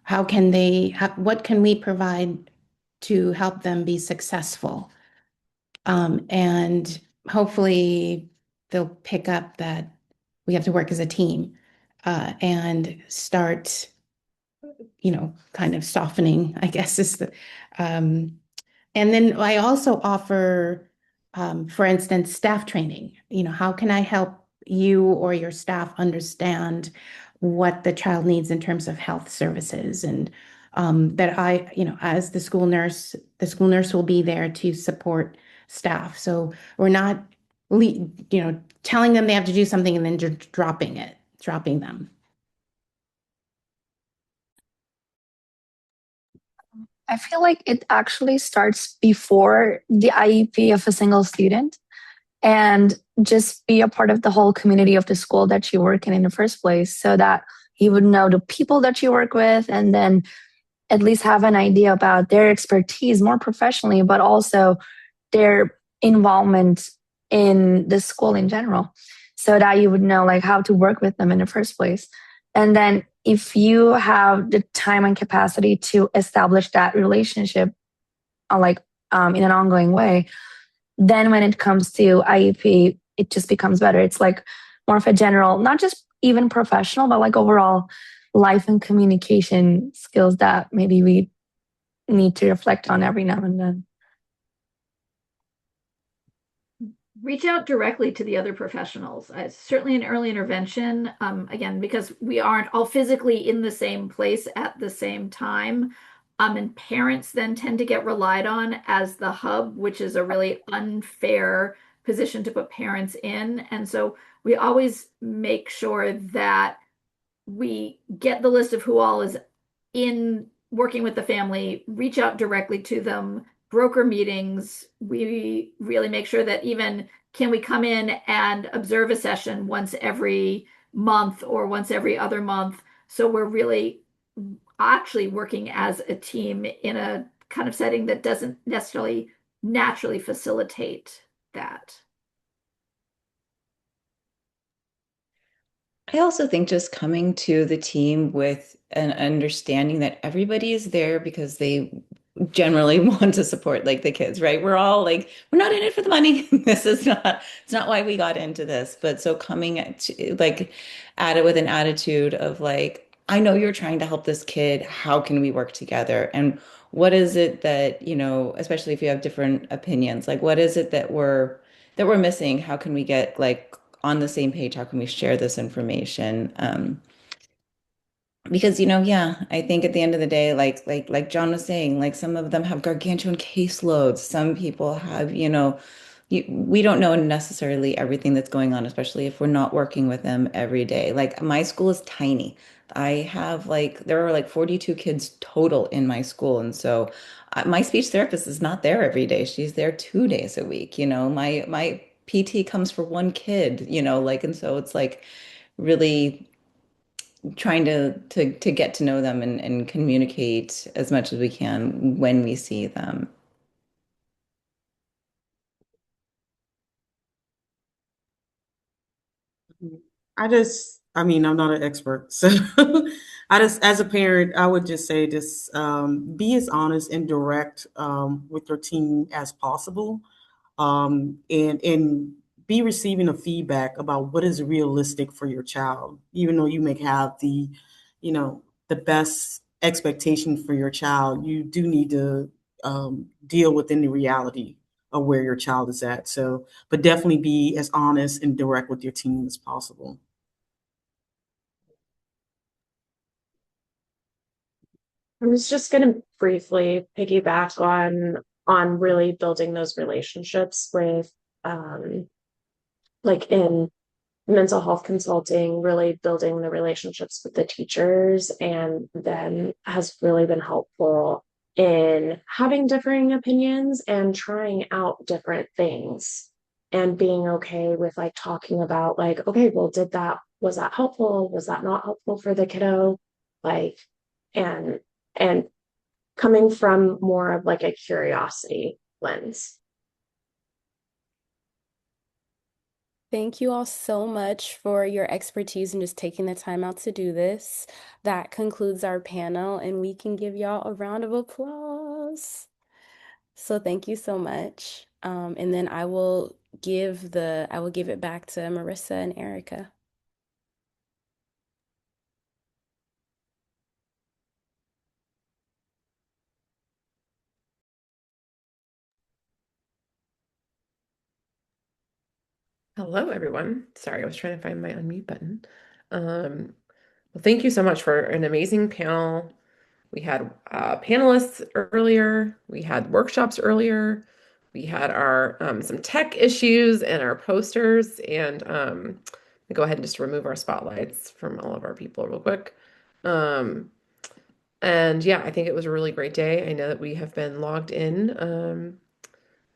what can we provide to help them be successful? And hopefully they'll pick up that we have to work as a team and start, kind of softening, I guess is the, and then I also offer, for instance, staff training. How can I help you or your staff understand what the child needs in terms of health services? And that as the school nurse will be there to support staff. So we're not, telling them they have to do something and then just dropping them. I feel like it actually starts before the IEP of a single student, and just be a part of the whole community of the school that you work in the first place, so that you would know the people that you work with, and then at least have an idea about their expertise more professionally, but also their involvement in the school in general, so that you would know like how to work with them in the first place. And then if you have the time and capacity to establish that relationship in an ongoing way, then when it comes to IEP, it just becomes better. It's like more of a general, not just even professional, but like overall life and communication skills that maybe we need to reflect on every now and then. Reach out directly to the other professionals. Certainly in early intervention, again, because we aren't all physically in the same place at the same time. And parents then tend to get relied on as the hub, which is a really unfair position to put parents in. And so we always make sure that we get the list of who all is in working with the family, reach out directly to them, broker meetings. We really make sure that even can we come in and observe a session once every month or once every other month. So we're really actually working as a team in a kind of setting that doesn't necessarily naturally facilitate that. I also think just coming to the team with an understanding that everybody is there because they generally want to support like the kids, right? We're all like, we're not in it for the money. It's not why we got into this. But so coming at it with an attitude of like, I know you're trying to help this kid. How can we work together? And what is it that, especially if you have different opinions, like what is it that we're missing? How can we get like on the same page? How can we share this information? Because yeah, I think at the end of the day, like John was saying, like some of them have gargantuan caseloads. Some people have, we don't know necessarily everything that's going on, especially if we're not working with them every day. Like my school is tiny. There are like 42 kids total in my school, and so my speech therapist is not there every day. She's there 2 days a week. My PT comes for one kid. And so it's like really trying to get to know them and communicate as much as we can when we see them. I'm not an expert. So as a parent, I would just say be as honest and direct with your team as possible. and be receiving a feedback about what is realistic for your child, even though you may have the best expectation for your child. You do need to deal within the reality of where your child is at. So, but definitely be as honest and direct with your team as possible. I was just going to briefly piggyback on really building those relationships with like in mental health consulting, really building the relationships with the teachers, and then has really been helpful in having differing opinions and trying out different things and being okay with like talking about like, okay, well, was that helpful? Was that not helpful for the kiddo? Like, and and coming from more of like a curiosity lens. Thank you all so much for your expertise and just taking the time out to do this. That concludes our panel, and we can give y'all a round of applause. So thank you so much. And then I will give it back to Marissa and Erica. Hello, everyone. Sorry, I was trying to find my unmute button. Well, thank you so much for an amazing panel. We had panelists earlier. We had workshops earlier. We had our some tech issues and our posters. And go ahead and just remove our spotlights from all of our people real quick. And yeah, I think it was a really great day. I know that we have been logged in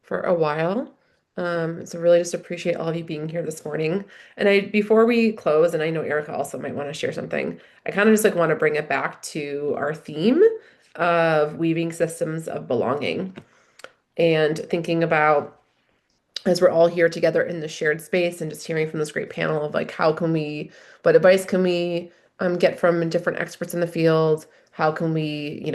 for a while. So really just appreciate all of you being here this morning. And before we close, and I know Erica also might want to share something, I kind of just like want to bring it back to our theme of weaving systems of belonging and thinking about as we're all here together in the shared space and just hearing from this great panel of like what advice can we get from different experts in the field? How can we,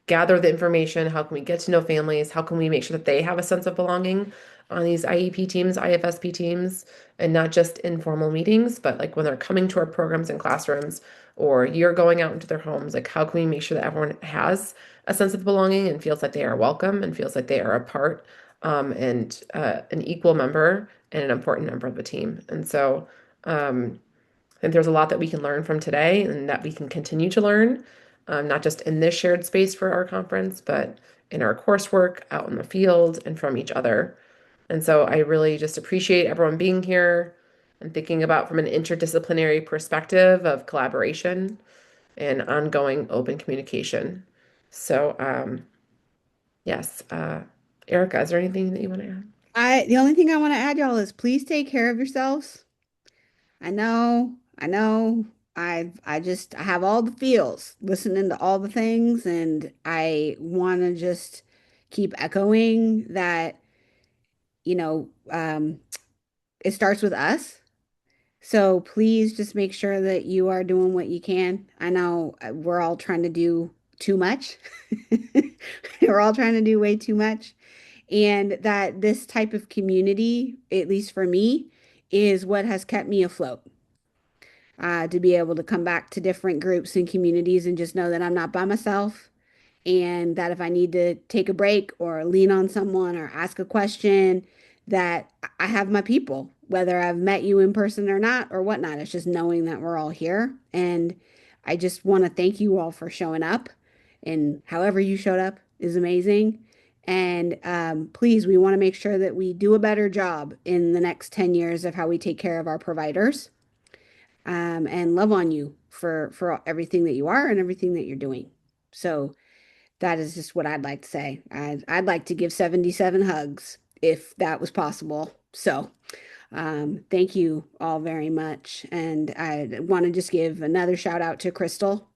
gather the information? How can we get to know families? How can we make sure that they have a sense of belonging on these IEP teams, IFSP teams, and not just informal meetings, but like when they're coming to our programs and classrooms or you're going out into their homes, like how can we make sure that everyone has a sense of belonging and feels like they are welcome and feels like they are a part and an equal member and an important member of the team. And so I think there's a lot that we can learn from today and that we can continue to learn, not just in this shared space for our conference, but in our coursework, out in the field, and from each other. And so I really just appreciate everyone being here and thinking about from an interdisciplinary perspective of collaboration and ongoing open communication. So, yes, Erica, is there anything that you want to add? The only thing I want to add, y'all, is please take care of yourselves. I know. I have all the feels listening to all the things, and I want to just keep echoing that, you know, it starts with us. So please just make sure that you are doing what you can. I know we're all trying to do too much. We're all trying to do way too much. And that this type of community, at least for me, is what has kept me afloat. To be able to come back to different groups and communities and just know that I'm not by myself, and that if I need to take a break or lean on someone or ask a question, that I have my people, whether I've met you in person or not or whatnot. It's just knowing that we're all here. And I just want to thank you all for showing up, and however you showed up is amazing. And please, we want to make sure that we do a better job in the next 10 years of how we take care of our providers, and love on you for everything that you are and everything that you're doing. So that is just what I'd like to say. I'd like to give 77 hugs if that was possible. So thank you all very much. And I want to just give another shout out to Crystal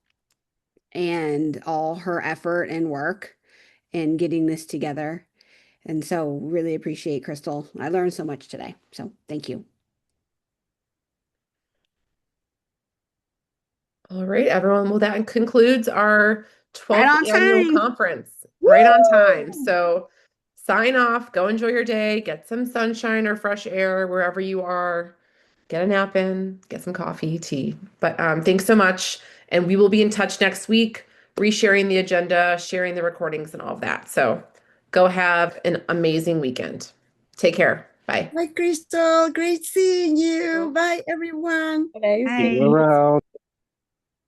and all her effort and work in getting this together. And so really appreciate Crystal. I learned so much today. So thank you. All right, everyone. Well, that concludes our Right 12th on annual time. conference, Woo! right on time. So sign off, go enjoy your day, get some sunshine or fresh air wherever you are, get a nap in, get some coffee, tea. But thanks so much. And we will be in touch next week, resharing the agenda, sharing the recordings and all of that. So go have an amazing weekend. Take care. Bye. Bye, Crystal. Great seeing you. Bye, everyone. Bye. See you around.